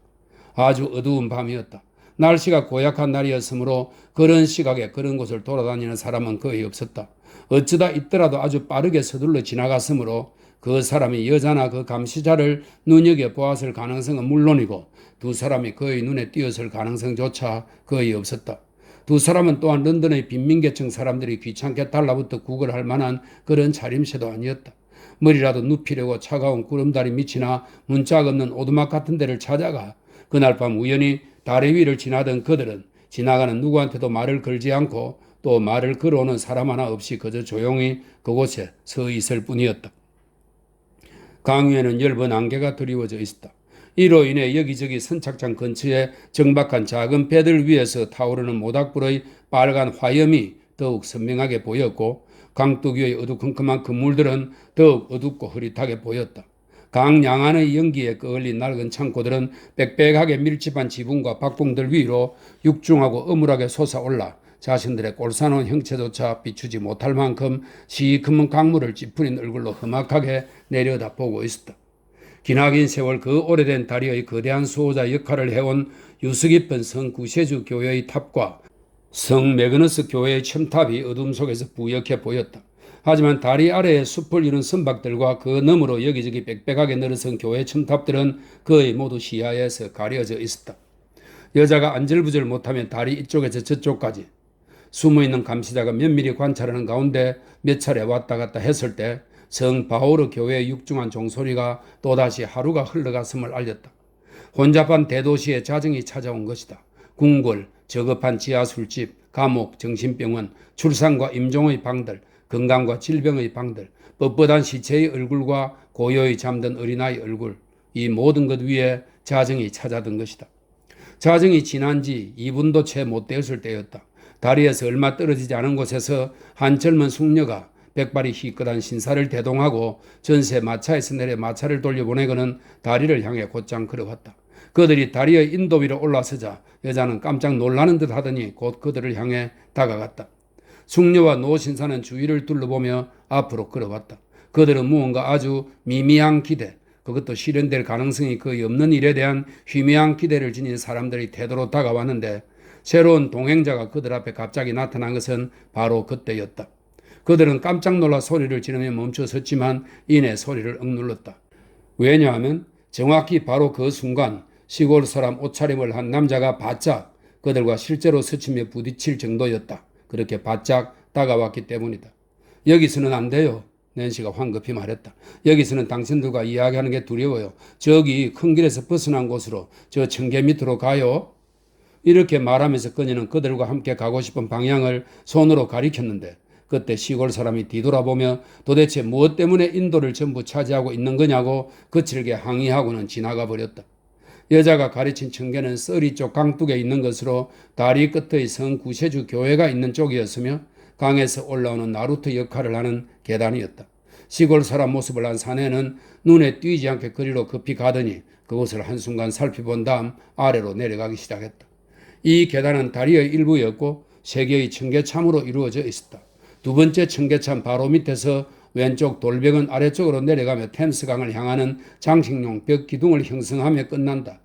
아주 어두운 밤이었다. 날씨가 고약한 날이었으므로 그런 시각에 그런 곳을 돌아다니는 사람은 거의 없었다. 어쩌다 있더라도 아주 빠르게 서둘러 지나갔으므로 그 사람이 여자나 그 감시자를 눈여겨보았을 가능성은 물론이고 두 사람이 그의 눈에 띄었을 가능성조차 거의 없었다. 두 사람은 또한 런던의 빈민계층 사람들이 귀찮게 달라붙어 구걸할 만한 그런 차림새도 아니었다. 머리라도 눕히려고 차가운 구름다리 밑이나 문짝 없는 오두막 같은 데를 찾아가 그날 밤 우연히 다리 위를 지나던 그들은 지나가는 누구한테도 말을 걸지 않고 또 말을 걸어오는 사람 하나 없이 그저 조용히 그곳에 서 있을 뿐이었다. 강 위에는 엷은 안개가 드리워져 있었다. 이로 인해 여기저기 선착장 근처에 정박한 작은 배들 위에서 타오르는 모닥불의 빨간 화염이 더욱 선명하게 보였고 강둑 위의 어두컴컴한 그물들은 더욱 어둡고 흐릿하게 보였다. 강 양안의 연기에 끌린 낡은 창고들은 빽빽하게 밀집한 지붕과 박봉들 위로 육중하고 어물하게 솟아올라 자신들의 꼴사놓은 형체조차 비추지 못할 만큼 시커먼 강물을 찌푸린 얼굴로 험악하게 내려다보고 있었다. 기나긴 세월 그 오래된 다리의 거대한 수호자 역할을 해온 유서 깊은 성 구세주 교회의 탑과 성 매그너스 교회의 첨탑이 어둠 속에서 뿌옇게 보였다. 하지만 다리 아래에 숲을 이룬 선박들과 그 너머로 여기저기 빽빽하게 늘어선 교회 첨탑들은 거의 모두 시야에서 가려져 있었다. 여자가 안절부절 못하면 다리 이쪽에서 저쪽까지 숨어있는 감시자가 면밀히 관찰하는 가운데 몇 차례 왔다 갔다 했을 때 성 바오르 교회의 육중한 종소리가 또다시 하루가 흘러갔음을 알렸다. 혼잡한 대도시에 자정이 찾아온 것이다. 궁궐, 저급한 지하술집, 감옥, 정신병원, 출산과 임종의 방들, 건강과 질병의 방들, 뻣뻣한 시체의 얼굴과 고요히 잠든 어린아이 얼굴, 이 모든 것 위에 자정이 찾아든 것이다. 자정이 지난 지 2분도 채 못 되었을 때였다. 다리에서 얼마 떨어지지 않은 곳에서 한 젊은 숙녀가 백발이 희끗한 신사를 대동하고 전세 마차에서 내려 마차를 돌려보내고는 다리를 향해 곧장 걸어왔다. 그들이 다리의 인도 위로 올라서자 여자는 깜짝 놀라는 듯 하더니 곧 그들을 향해 다가갔다. 숙녀와 노 신사는 주위를 둘러보며 앞으로 걸어왔다. 그들은 무언가 아주 미미한 기대, 그것도 실현될 가능성이 거의 없는 일에 대한 희미한 기대를 지닌 사람들이 태도로 다가왔는데 새로운 동행자가 그들 앞에 갑자기 나타난 것은 바로 그때였다. 그들은 깜짝 놀라 소리를 지르며 멈춰섰지만 이내 소리를 억눌렀다. 왜냐하면 정확히 바로 그 순간 시골 사람 옷차림을 한 남자가 바짝 그들과 실제로 스치며 부딪힐 정도였다. 그렇게 바짝 다가왔기 때문이다. 여기서는 안 돼요. 낸시가 황급히 말했다. 여기서는 당신들과 이야기하는 게 두려워요. 저기 큰 길에서 벗어난 곳으로 저 청계 밑으로 가요. 이렇게 말하면서 그녀는 그들과 함께 가고 싶은 방향을 손으로 가리켰는데 그때 시골 사람이 뒤돌아보며 도대체 무엇 때문에 인도를 전부 차지하고 있는 거냐고 거칠게 항의하고는 지나가 버렸다. 여자가 가르친 청계는 서리 쪽 강둑에 있는 것으로 다리 끝의 성 구세주 교회가 있는 쪽이었으며 강에서 올라오는 나루트 역할을 하는 계단이었다. 시골 사람 모습을 한 사내는 눈에 띄지 않게 그리로 급히 가더니 그곳을 한순간 살펴본 다음 아래로 내려가기 시작했다. 이 계단은 다리의 일부였고 3개의 청계참으로 이루어져 있었다. 두 번째 청계참 바로 밑에서 왼쪽 돌벽은 아래쪽으로 내려가며 템스강을 향하는 장식용 벽 기둥을 형성하며 끝난다.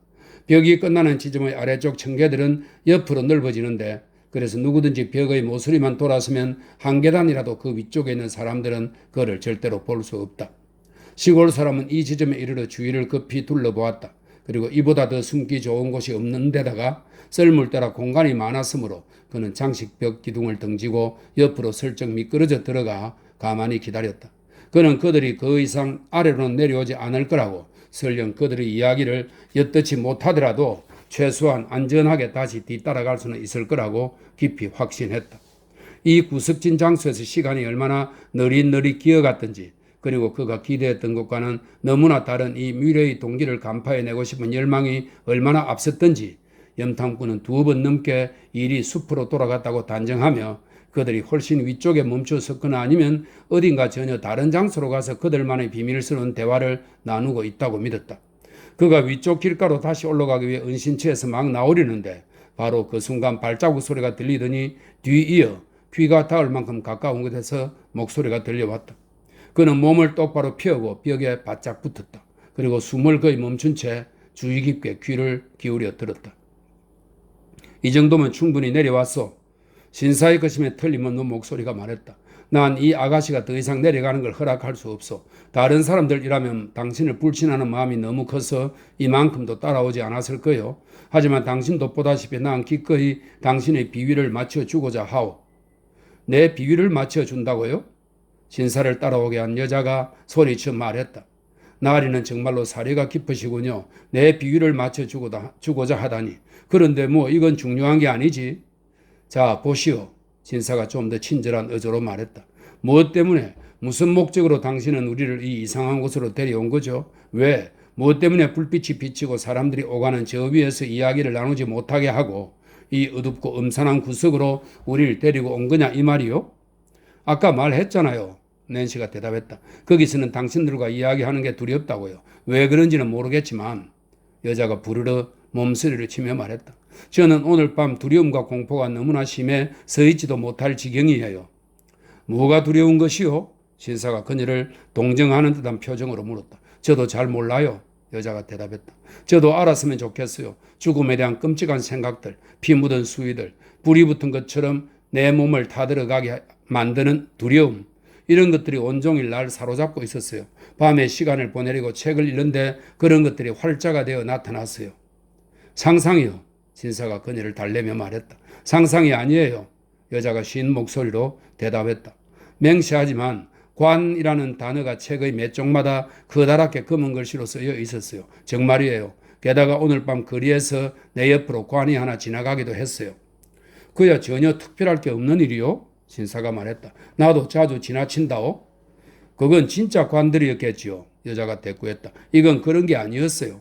벽이 끝나는 지점의 아래쪽 청계들은 옆으로 넓어지는데 그래서 누구든지 벽의 모서리만 돌아서면 한 계단이라도 그 위쪽에 있는 사람들은 그를 절대로 볼 수 없다. 시골 사람은 이 지점에 이르러 주위를 급히 둘러보았다. 그리고 이보다 더 숨기 좋은 곳이 없는 데다가 썰물 따라 공간이 많았으므로 그는 장식벽 기둥을 등지고 옆으로 슬쩍 미끄러져 들어가 가만히 기다렸다. 그는 그들이 그 이상 아래로 내려오지 않을 거라고, 설령 그들의 이야기를 엿듣지 못하더라도 최소한 안전하게 다시 뒤따라갈 수는 있을 거라고 깊이 확신했다. 이 구석진 장소에서 시간이 얼마나 느릿느릿 기어갔던지, 그리고 그가 기대했던 것과는 너무나 다른 이 미래의 동기를 간파해내고 싶은 열망이 얼마나 앞섰던지, 염탐꾼은 2번 넘게 일이 숲으로 돌아갔다고 단정하며 그들이 훨씬 위쪽에 멈춰섰거나 아니면 어딘가 전혀 다른 장소로 가서 그들만의 비밀스러운 대화를 나누고 있다고 믿었다. 그가 위쪽 길가로 다시 올라가기 위해 은신처에서 막 나오려는데 바로 그 순간 발자국 소리가 들리더니 뒤이어 귀가 닿을 만큼 가까운 곳에서 목소리가 들려왔다. 그는 몸을 똑바로 펴고 벽에 바짝 붙었다. 그리고 숨을 거의 멈춘 채 주의 깊게 귀를 기울여 들었다. 이 정도면 충분히 내려왔어. 신사의 것임에 틀림없는 목소리가 말했다. 난 이 아가씨가 더 이상 내려가는 걸 허락할 수 없어. 다른 사람들이라면 당신을 불신하는 마음이 너무 커서 이만큼도 따라오지 않았을 거요. 하지만 당신도 보다시피 난 기꺼이 당신의 비위를 맞춰주고자 하오. 내 비위를 맞춰준다고요? 신사를 따라오게 한 여자가 소리쳐 말했다. 나리는 정말로 사리가 깊으시군요. 내 비위를 맞춰주고자 하다니. 그런데 뭐 이건 중요한 게 아니지. 자, 보시오. 신사가 좀 더 친절한 어조로 말했다. 무엇 때문에, 무슨 목적으로 당신은 우리를 이 이상한 곳으로 데려온 거죠? 왜? 무엇 때문에 불빛이 비치고 사람들이 오가는 저 위에서 이야기를 나누지 못하게 하고 이 어둡고 음산한 구석으로 우리를 데리고 온 거냐 이 말이요? 아까 말했잖아요. 낸시가 대답했다. 거기서는 당신들과 이야기하는 게 두렵다고요. 왜 그런지는 모르겠지만 여자가 부르르 몸서리를 치며 말했다. 저는 오늘 밤 두려움과 공포가 너무나 심해 서 있지도 못할 지경이에요. 뭐가 두려운 것이요? 신사가 그녀를 동정하는 듯한 표정으로 물었다. 저도 잘 몰라요. 여자가 대답했다. 저도 알았으면 좋겠어요. 죽음에 대한 끔찍한 생각들, 피 묻은 수위들, 불이 붙은 것처럼 내 몸을 타들어가게 만드는 두려움, 이런 것들이 온종일 날 사로잡고 있었어요. 밤에 시간을 보내려고 책을 읽는데 그런 것들이 활자가 되어 나타났어요. 상상이요. 신사가 그녀를 달래며 말했다. 상상이 아니에요. 여자가 쉰 목소리로 대답했다. 맹세하지만 관이라는 단어가 책의 몇 쪽마다 커다랗게 검은 글씨로 쓰여 있었어요. 정말이에요. 게다가 오늘 밤 거리에서 내 옆으로 관이 하나 지나가기도 했어요. 그야 전혀 특별할 게 없는 일이요? 신사가 말했다. 나도 자주 지나친다오? 그건 진짜 관들이었겠지요. 여자가 대꾸했다. 이건 그런 게 아니었어요.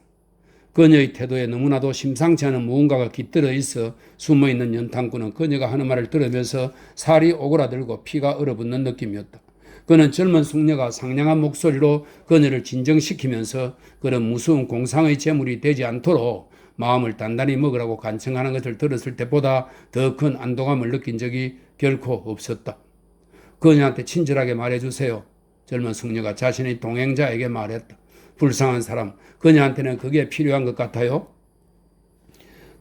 그녀의 태도에 너무나도 심상치 않은 무언가가 깃들어 있어 숨어있는 연탄꾼은 그녀가 하는 말을 들으면서 살이 오그라들고 피가 얼어붙는 느낌이었다. 그는 젊은 숙녀가 상냥한 목소리로 그녀를 진정시키면서 그런 무서운 공상의 제물이 되지 않도록 마음을 단단히 먹으라고 간청하는 것을 들었을 때보다 더 큰 안도감을 느낀 적이 결코 없었다. 그녀한테 친절하게 말해주세요. 젊은 숙녀가 자신의 동행자에게 말했다. 불쌍한 사람, 그녀한테는 그게 필요한 것 같아요.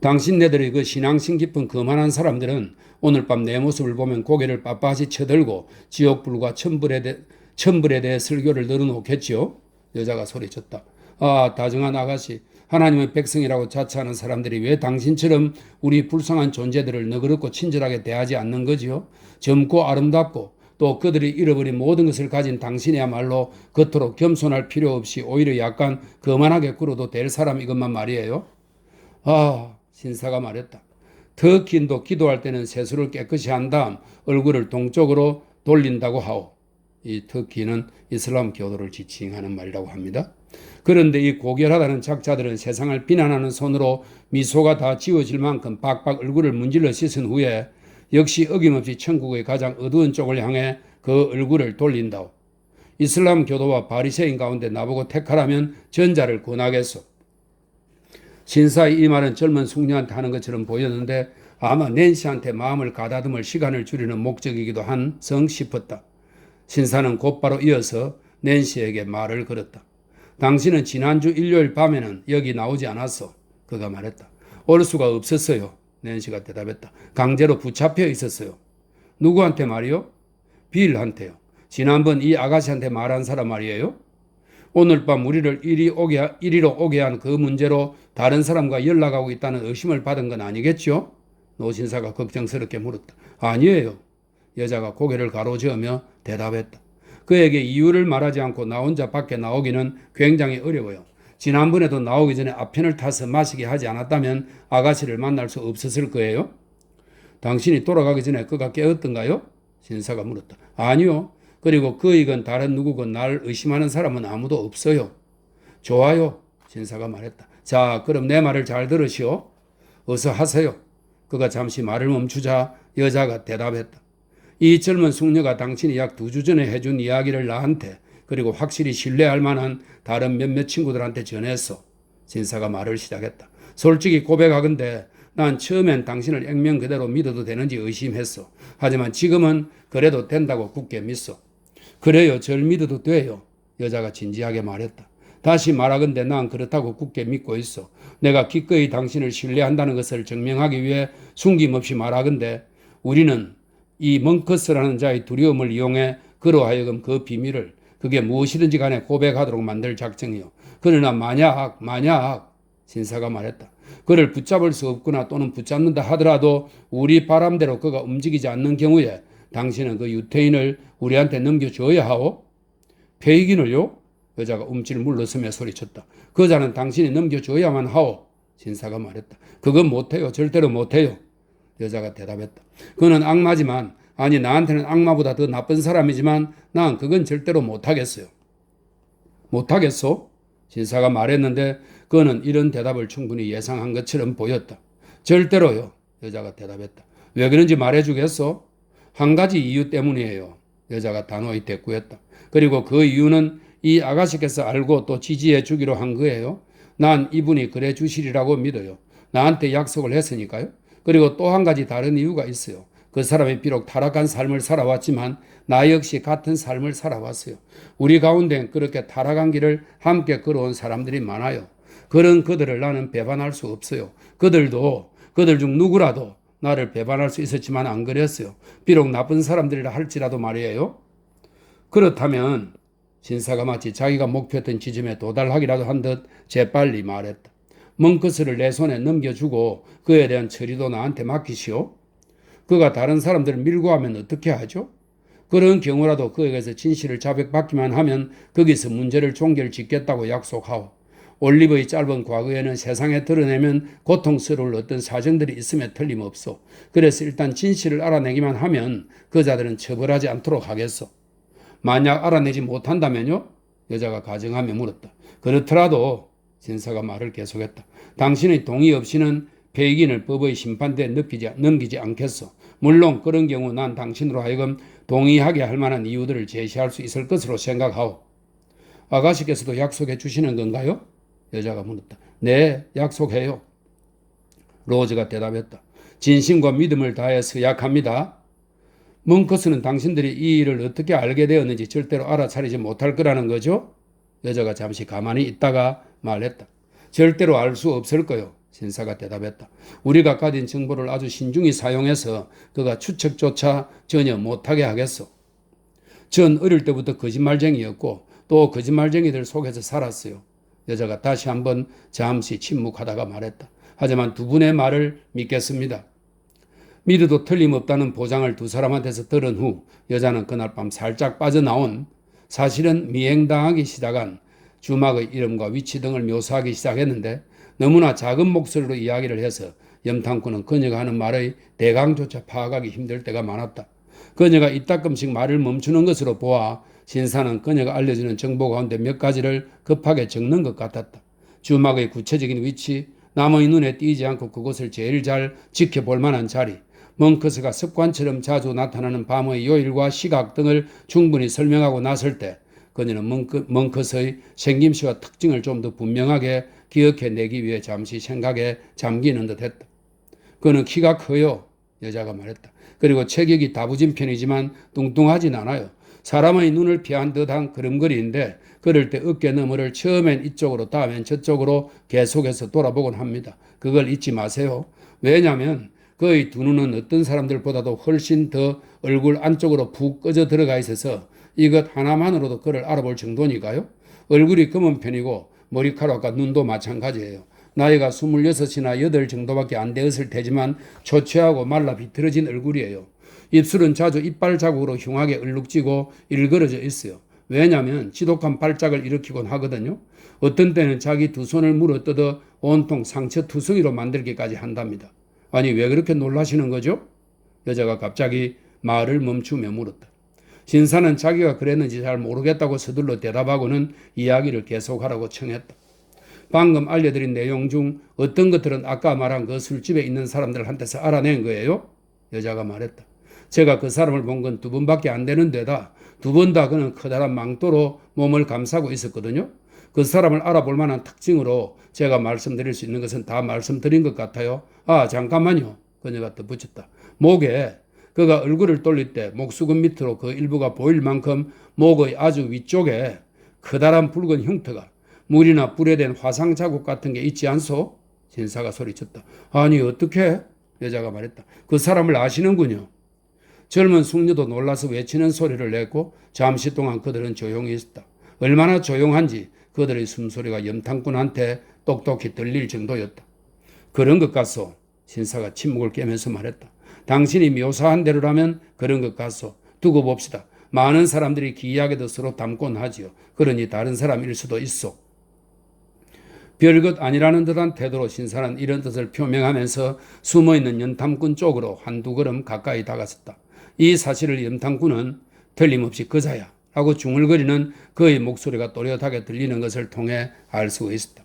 당신네들의 그 신앙심 깊은 거만한 사람들은 오늘 밤 내 모습을 보면 고개를 빳빳이 쳐들고 지옥불과 천불에 대해 설교를 늘어놓겠지요. 여자가 소리쳤다. 아, 다정한 아가씨, 하나님의 백성이라고 자처하는 사람들이 왜 당신처럼 우리 불쌍한 존재들을 너그럽고 친절하게 대하지 않는 거지요? 젊고 아름답고 또 그들이 잃어버린 모든 것을 가진 당신이야말로 겉으로 겸손할 필요 없이 오히려 약간 거만하게 굴어도 될 사람 이것만 말이에요. 아, 신사가 말했다. 터키인도 기도할 때는 세수를 깨끗이 한 다음 얼굴을 동쪽으로 돌린다고 하오. 이 터키는 이슬람 교도를 지칭하는 말이라고 합니다. 그런데 이 고결하다는 작자들은 세상을 비난하는 손으로 미소가 다 지워질 만큼 박박 얼굴을 문질러 씻은 후에 역시 어김없이 천국의 가장 어두운 쪽을 향해 그 얼굴을 돌린다오. 이슬람 교도와 바리새인 가운데 나보고 택하라면 전자를 권하겠소. 신사의 이 말은 젊은 숙녀한테 하는 것처럼 보였는데 아마 낸시한테 마음을 가다듬을 시간을 줄이는 목적이기도 한성 싶었다. 신사는 곧바로 이어서 낸시에게 말을 걸었다. 당신은 지난주 일요일 밤에는 여기 나오지 않았어. 그가 말했다. 올 수가 없었어요. 낸시가 대답했다. 강제로 붙잡혀 있었어요. 누구한테 말이요? 빌한테요. 지난번 이 아가씨한테 말한 사람 말이에요. 오늘 밤 우리를 이리로 오게 한 그 문제로 다른 사람과 연락하고 있다는 의심을 받은 건 아니겠죠? 노신사가 걱정스럽게 물었다. 아니에요. 여자가 고개를 가로저으며 대답했다. 그에게 이유를 말하지 않고 나 혼자 밖에 나오기는 굉장히 어려워요. 지난번에도 나오기 전에 앞편을 타서 마시게 하지 않았다면 아가씨를 만날 수 없었을 거예요. 당신이 돌아가기 전에 그가 깨었던가요? 신사가 물었다. 아니요. 그리고 그이건 다른 누구건 날 의심하는 사람은 아무도 없어요. 좋아요. 신사가 말했다. 자, 그럼 내 말을 잘 들으시오. 어서 하세요. 그가 잠시 말을 멈추자 여자가 대답했다. 이 젊은 숙녀가 당신이 약 2주 전에 해준 이야기를 나한테 그리고 확실히 신뢰할 만한 다른 몇몇 친구들한테 전했어. 신사가 말을 시작했다. 솔직히 고백하건대 난 처음엔 당신을 액면 그대로 믿어도 되는지 의심했어. 하지만 지금은 그래도 된다고 굳게 믿어. 그래요. 절 믿어도 돼요. 여자가 진지하게 말했다. 다시 말하건대 난 그렇다고 굳게 믿고 있어. 내가 기꺼이 당신을 신뢰한다는 것을 증명하기 위해 숨김없이 말하건대 우리는 이 멍커스라는 자의 두려움을 이용해 그로 하여금 그 비밀을 그게 무엇이든지 간에 고백하도록 만들 작정이요. 그러나 만약 신사가 말했다. 그를 붙잡을 수 없거나 또는 붙잡는다 하더라도 우리 바람대로 그가 움직이지 않는 경우에 당신은 그 유태인을 우리한테 넘겨줘야 하오? 폐이긴을요? 여자가 움찔 물러서며 소리쳤다. 그 자는 당신이 넘겨줘야만 하오. 신사가 말했다. 그건 못해요. 절대로 못해요. 여자가 대답했다. 그는 악마지만 아니 나한테는 악마보다 더 나쁜 사람이지만 난 그건 절대로 못하겠어요. 못하겠소? 신사가 말했는데 그는 이런 대답을 충분히 예상한 것처럼 보였다. 절대로요. 여자가 대답했다. 왜 그런지 말해주겠소? 한 가지 이유 때문이에요. 여자가 단호히 대꾸했다. 그리고 그 이유는 이 아가씨께서 알고 또 지지해 주기로 한 거예요. 난 이분이 그래 주시리라고 믿어요. 나한테 약속을 했으니까요. 그리고 또 한 가지 다른 이유가 있어요. 그 사람이 비록 타락한 삶을 살아왔지만 나 역시 같은 삶을 살아왔어요. 우리 가운데는 그렇게 타락한 길을 함께 걸어온 사람들이 많아요. 그런 그들을 나는 배반할 수 없어요. 그들 중 누구라도 나를 배반할 수 있었지만 안 그랬어요. 비록 나쁜 사람들이라 할지라도 말이에요. 그렇다면 신사가 마치 자기가 목표했던 지점에 도달하기라도 한 듯 재빨리 말했다. 멍커스를 내 손에 넘겨주고 그에 대한 처리도 나한테 맡기시오. 그가 다른 사람들을 밀고 하면 어떻게 하죠? 그런 경우라도 그에게서 진실을 자백받기만 하면 거기서 문제를 종결짓겠다고 약속하오. 올리브의 짧은 과거에는 세상에 드러내면 고통스러울 어떤 사정들이 있음에 틀림없소. 그래서 일단 진실을 알아내기만 하면 그 자들은 처벌하지 않도록 하겠소. 만약 알아내지 못한다면요? 여자가 가정하며 물었다. 그렇더라도 신사가 말을 계속했다. 당신의 동의 없이는 폐기인을 법의 심판대에 넘기지 않겠소. 물론 그런 경우 난 당신으로 하여금 동의하게 할 만한 이유들을 제시할 수 있을 것으로 생각하오. 아가씨께서도 약속해 주시는 건가요? 여자가 물었다. 네, 약속해요. 로즈가 대답했다. 진심과 믿음을 다해 서약합니다. 멍커스는 당신들이 이 일을 어떻게 알게 되었는지 절대로 알아차리지 못할 거라는 거죠? 여자가 잠시 가만히 있다가 말했다. 절대로 알 수 없을 거요. 신사가 대답했다. 우리가 가진 정보를 아주 신중히 사용해서 그가 추측조차 전혀 못하게 하겠소. 전 어릴 때부터 거짓말쟁이였고 또 거짓말쟁이들 속에서 살았어요. 여자가 다시 한번 잠시 침묵하다가 말했다. 하지만 두 분의 말을 믿겠습니다. 믿어도 틀림없다는 보장을 두 사람한테서 들은 후 여자는 그날 밤 살짝 빠져나온 사실은 미행당하기 시작한 주막의 이름과 위치 등을 묘사하기 시작했는데 너무나 작은 목소리로 이야기를 해서 염탐꾼은 그녀가 하는 말의 대강조차 파악하기 힘들 때가 많았다. 그녀가 이따금씩 말을 멈추는 것으로 보아 신사는 그녀가 알려주는 정보 가운데 몇 가지를 급하게 적는 것 같았다. 주막의 구체적인 위치, 남의 눈에 띄지 않고 그곳을 제일 잘 지켜볼 만한 자리, 멍커스가 습관처럼 자주 나타나는 밤의 요일과 시각 등을 충분히 설명하고 났을 때 그녀는 멍커스의 생김새와 특징을 좀 더 분명하게 기억해내기 위해 잠시 생각에 잠기는 듯 했다. 그는 키가 커요. 여자가 말했다. 그리고 체격이 다부진 편이지만 뚱뚱하진 않아요. 사람의 눈을 피한 듯한 걸음걸이인데 그럴 때 어깨 너머를 처음엔 이쪽으로 다음엔 저쪽으로 계속해서 돌아보곤 합니다. 그걸 잊지 마세요. 왜냐하면 그의 두 눈은 어떤 사람들보다도 훨씬 더 얼굴 안쪽으로 푹 꺼져 들어가 있어서 이것 하나만으로도 그를 알아볼 정도니까요. 얼굴이 검은 편이고 머리카락과 눈도 마찬가지예요. 나이가 26이나 8 정도밖에 안 되었을 테지만 초췌하고 말라 비틀어진 얼굴이에요. 입술은 자주 이빨 자국으로 흉하게 얼룩지고 일그러져 있어요. 왜냐하면 지독한 발작을 일으키곤 하거든요. 어떤 때는 자기 두 손을 물어뜯어 온통 상처 투성이로 만들기까지 한답니다. 아니 왜 그렇게 놀라시는 거죠? 여자가 갑자기 말을 멈추며 물었다. 신사는 자기가 그랬는지 잘 모르겠다고 서둘러 대답하고는 이야기를 계속하라고 청했다. 방금 알려드린 내용 중 어떤 것들은 아까 말한 그 술집에 있는 사람들한테서 알아낸 거예요? 여자가 말했다. 제가 그 사람을 본 건 2번밖에 안 되는 데다 2번 다 그는 커다란 망토로 몸을 감싸고 있었거든요. 그 사람을 알아볼 만한 특징으로 제가 말씀드릴 수 있는 것은 다 말씀드린 것 같아요. 아 잠깐만요. 그녀가 덧붙였다. 목에 그가 얼굴을 돌릴 때 목수건 밑으로 그 일부가 보일 만큼 목의 아주 위쪽에 커다란 붉은 흉터가 물이나 불에 된 화상 자국 같은 게 있지 않소? 신사가 소리쳤다. 아니 어떻게? 여자가 말했다. 그 사람을 아시는군요. 젊은 숙녀도 놀라서 외치는 소리를 냈고 잠시 동안 그들은 조용히 있었다. 얼마나 조용한지 그들의 숨소리가 염탐꾼한테 똑똑히 들릴 정도였다. 그런 것 같소. 신사가 침묵을 깨면서 말했다. 당신이 묘사한 대로라면 그런 것 같소. 두고 봅시다. 많은 사람들이 기이하게도 서로 닮곤 하지요. 그러니 다른 사람일 수도 있어. 별것 아니라는 듯한 태도로 신사는 이런 뜻을 표명하면서 숨어있는 연탐꾼 쪽으로 한두 걸음 가까이 다가섰다. 이 사실을 연탐꾼은 틀림없이 그자야 라고 중얼거리는 그의 목소리가 또렷하게 들리는 것을 통해 알 수 있었다.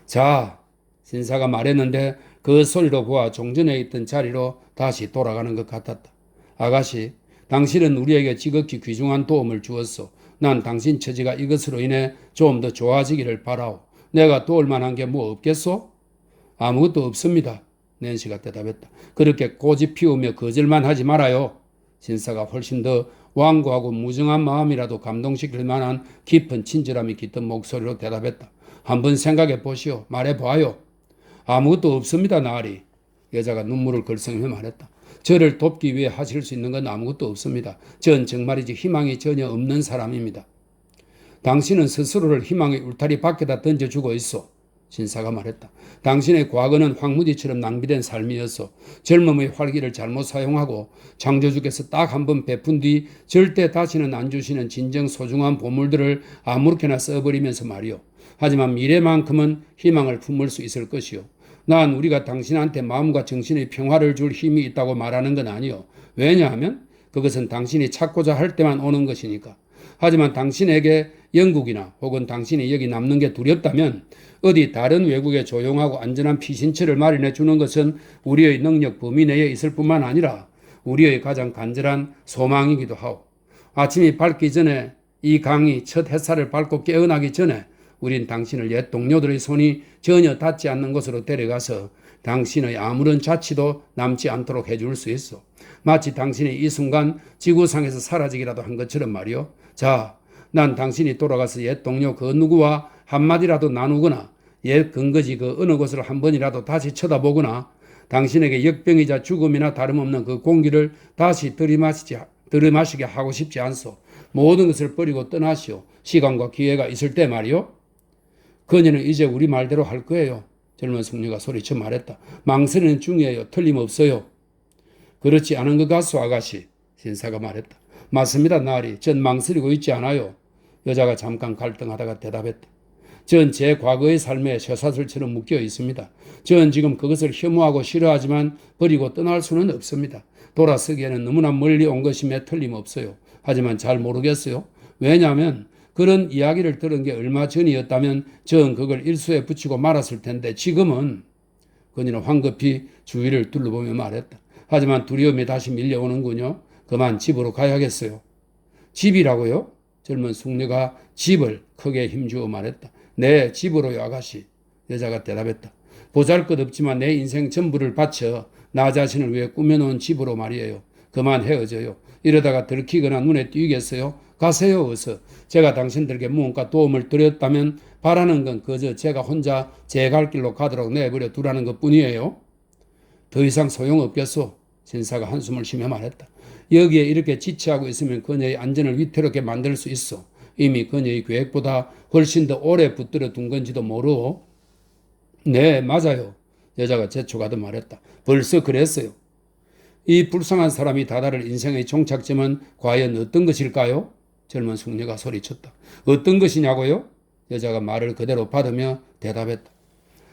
자, 신사가 말했는데 그 소리로 보아 종전에 있던 자리로 다시 돌아가는 것 같았다. 아가씨, 당신은 우리에게 지극히 귀중한 도움을 주었소. 난 당신 처지가 이것으로 인해 좀 더 좋아지기를 바라오. 내가 도울 만한 게 뭐 없겠소? 아무것도 없습니다. 낸시가 대답했다. 그렇게 고집 피우며 거절만 하지 말아요. 신사가 훨씬 더 완고하고 무정한 마음이라도 감동시킬 만한 깊은 친절함이 깃든 목소리로 대답했다. 한번 생각해 보시오. 말해봐요. 아무것도 없습니다, 나으리. 여자가 눈물을 걸성하며 말했다. 저를 돕기 위해 하실 수 있는 건 아무것도 없습니다. 전 정말이지 희망이 전혀 없는 사람입니다. 당신은 스스로를 희망의 울타리 밖에다 던져주고 있어. 신사가 말했다. 당신의 과거는 황무지처럼 낭비된 삶이었어. 젊음의 활기를 잘못 사용하고 창조주께서 딱 한 번 베푼 뒤 절대 다시는 안 주시는 진정 소중한 보물들을 아무렇게나 써버리면서 말이오. 하지만 미래만큼은 희망을 품을 수 있을 것이오. 난 우리가 당신한테 마음과 정신의 평화를 줄 힘이 있다고 말하는 건 아니오. 왜냐하면 그것은 당신이 찾고자 할 때만 오는 것이니까. 하지만 당신에게 영국이나 혹은 당신이 여기 남는 게 두렵다면 어디 다른 외국에 조용하고 안전한 피신처를 마련해 주는 것은 우리의 능력 범위 내에 있을 뿐만 아니라 우리의 가장 간절한 소망이기도 하오. 아침이 밝기 전에 이 강이 첫 햇살을 밟고 깨어나기 전에 우린 당신을 옛 동료들의 손이 전혀 닿지 않는 곳으로 데려가서 당신의 아무런 자취도 남지 않도록 해줄 수 있어. 마치 당신이 이 순간 지구상에서 사라지기라도 한 것처럼 말이오. 자, 난 당신이 돌아가서 옛 동료 그 누구와 한마디라도 나누거나 옛 근거지 그 어느 곳을 한 번이라도 다시 쳐다보거나 당신에게 역병이자 죽음이나 다름없는 그 공기를 다시 들이마시게 하고 싶지 않소. 모든 것을 버리고 떠나시오. 시간과 기회가 있을 때 말이오. 그녀는 이제 우리 말대로 할 거예요. 젊은 숙녀가 소리쳐 말했다. 망설이는 중이에요. 틀림없어요. 그렇지 않은 것 같소, 아가씨. 신사가 말했다. 맞습니다, 나으리. 전 망설이고 있지 않아요. 여자가 잠깐 갈등하다가 대답했다. 전 제 과거의 삶에 쇠사슬처럼 묶여 있습니다. 전 지금 그것을 혐오하고 싫어하지만 버리고 떠날 수는 없습니다. 돌아서기에는 너무나 멀리 온 것임에 틀림없어요. 하지만 잘 모르겠어요. 왜냐하면 그런 이야기를 들은 게 얼마 전이었다면 전 그걸 일수에 붙이고 말았을 텐데 지금은 그녀는 황급히 주위를 둘러보며 말했다. 하지만 두려움이 다시 밀려오는군요. 그만 집으로 가야겠어요. 집이라고요? 젊은 숙녀가 집을 크게 힘주어 말했다. 네, 집으로요, 아가씨. 여자가 대답했다. 보잘것없지만 내 인생 전부를 바쳐 나 자신을 위해 꾸며놓은 집으로 말이에요. 그만 헤어져요. 이러다가 들키거나 눈에 띄겠어요? 가세요, 어서. 제가 당신들에게 무언가 도움을 드렸다면 바라는 건 그저 제가 혼자 제 갈 길로 가도록 내버려 두라는 것뿐이에요. 더 이상 소용없겠소. 신사가 한숨을 쉬며 말했다. 여기에 이렇게 지체하고 있으면 그녀의 안전을 위태롭게 만들 수 있어. 이미 그녀의 계획보다 훨씬 더 오래 붙들어 둔 건지도 모르오. 네, 맞아요. 여자가 재촉하듯 말했다. 벌써 그랬어요. 이 불쌍한 사람이 다다를 인생의 종착점은 과연 어떤 것일까요? 젊은 숙녀가 소리쳤다. 어떤 것이냐고요? 여자가 말을 그대로 받으며 대답했다.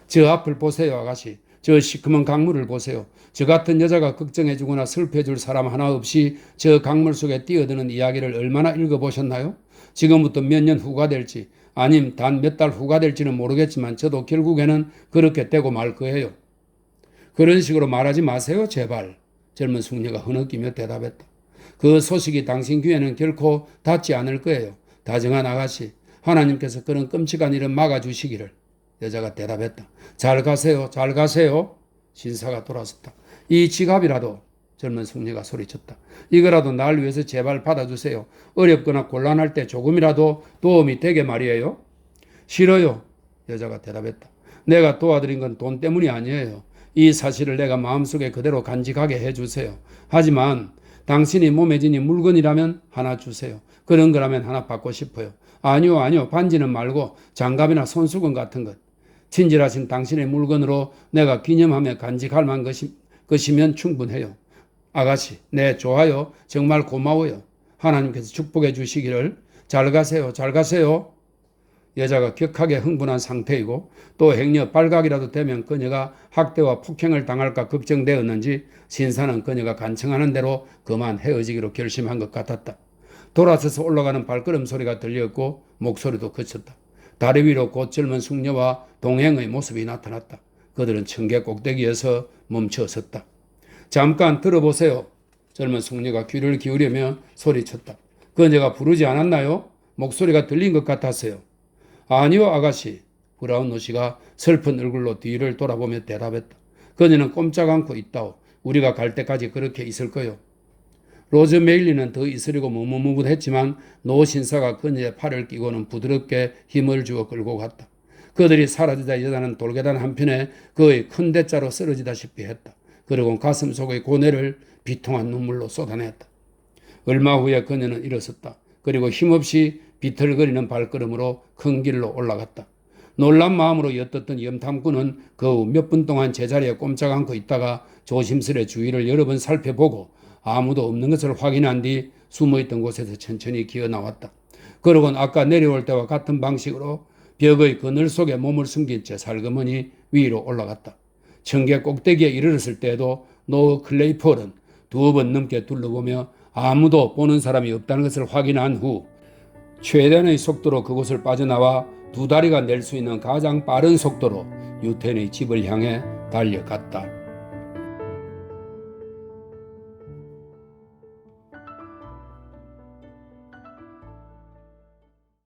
저 앞을 보세요, 아가씨. 저 시커먼 강물을 보세요. 저 같은 여자가 걱정해주거나 슬퍼해줄 사람 하나 없이 저 강물 속에 뛰어드는 이야기를 얼마나 읽어보셨나요? 지금부터 몇 년 후가 될지 아님 단 몇 달 후가 될지는 모르겠지만 저도 결국에는 그렇게 되고 말 거예요. 그런 식으로 말하지 마세요, 제발. 젊은 숙녀가 흐느끼며 대답했다. 그 소식이 당신 귀에는 결코 닿지 않을 거예요. 다정한 아가씨, 하나님께서 그런 끔찍한 일을 막아주시기를. 여자가 대답했다. 잘 가세요, 잘 가세요. 신사가 돌아섰다. 이 지갑이라도, 젊은 숙녀가 소리쳤다. 이거라도 날 위해서 제발 받아주세요. 어렵거나 곤란할 때 조금이라도 도움이 되게 말이에요. 싫어요. 여자가 대답했다. 내가 도와드린 건 돈 때문이 아니에요. 이 사실을 내가 마음속에 그대로 간직하게 해주세요. 하지만 당신이 몸에 지닌 물건이라면 하나 주세요. 그런 거라면 하나 받고 싶어요. 아니요. 반지는 말고 장갑이나 손수건 같은 것. 친절하신 당신의 물건으로 내가 기념하며 간직할 만한 것이면 충분해요. 아가씨, 네, 좋아요. 정말 고마워요. 하나님께서 축복해 주시기를. 잘 가세요. 잘 가세요. 여자가 격하게 흥분한 상태이고 또 행여 발각이라도 되면 그녀가 학대와 폭행을 당할까 걱정되었는지 신사는 그녀가 간청하는 대로 그만 헤어지기로 결심한 것 같았다. 돌아서서 올라가는 발걸음 소리가 들렸고 목소리도 그쳤다. 다리 위로 곧 젊은 숙녀와 동행의 모습이 나타났다. 그들은 청계 꼭대기에서 멈춰 섰다. 잠깐 들어보세요. 젊은 숙녀가 귀를 기울이며 소리쳤다. 그녀가 부르지 않았나요? 목소리가 들린 것 같았어요. 아니요, 아가씨. 브라운 노시가 슬픈 얼굴로 뒤를 돌아보며 대답했다. 그녀는 꼼짝 않고 있다오. 우리가 갈 때까지 그렇게 있을 거요. 로즈 메일리는 더 있으려고 머뭇머뭇했지만 노 신사가 그녀의 팔을 끼고는 부드럽게 힘을 주어 끌고 갔다. 그들이 사라지자 여자는 돌계단 한편에 그의 큰 대자로 쓰러지다시피 했다. 그리고 가슴 속의 고뇌를 비통한 눈물로 쏟아냈다. 얼마 후에 그녀는 일어섰다. 그리고 힘없이 비틀거리는 발걸음으로 큰 길로 올라갔다. 놀란 마음으로 엿듣던 염탐꾼은 그 후 몇 분 동안 제자리에 꼼짝 않고 있다가 조심스레 주위를 여러 번 살펴보고 아무도 없는 것을 확인한 뒤 숨어있던 곳에서 천천히 기어 나왔다. 그러곤 아까 내려올 때와 같은 방식으로 벽의 그늘 속에 몸을 숨긴 채 살그머니 위로 올라갔다. 청계 꼭대기에 이르렀을 때에도 노 클레이폴은 2번 넘게 둘러보며 아무도 보는 사람이 없다는 것을 확인한 후 최대한의 속도로 그곳을 빠져나와 2다리가 낼 수 있는 가장 빠른 속도로 유태인의 집을 향해 달려갔다.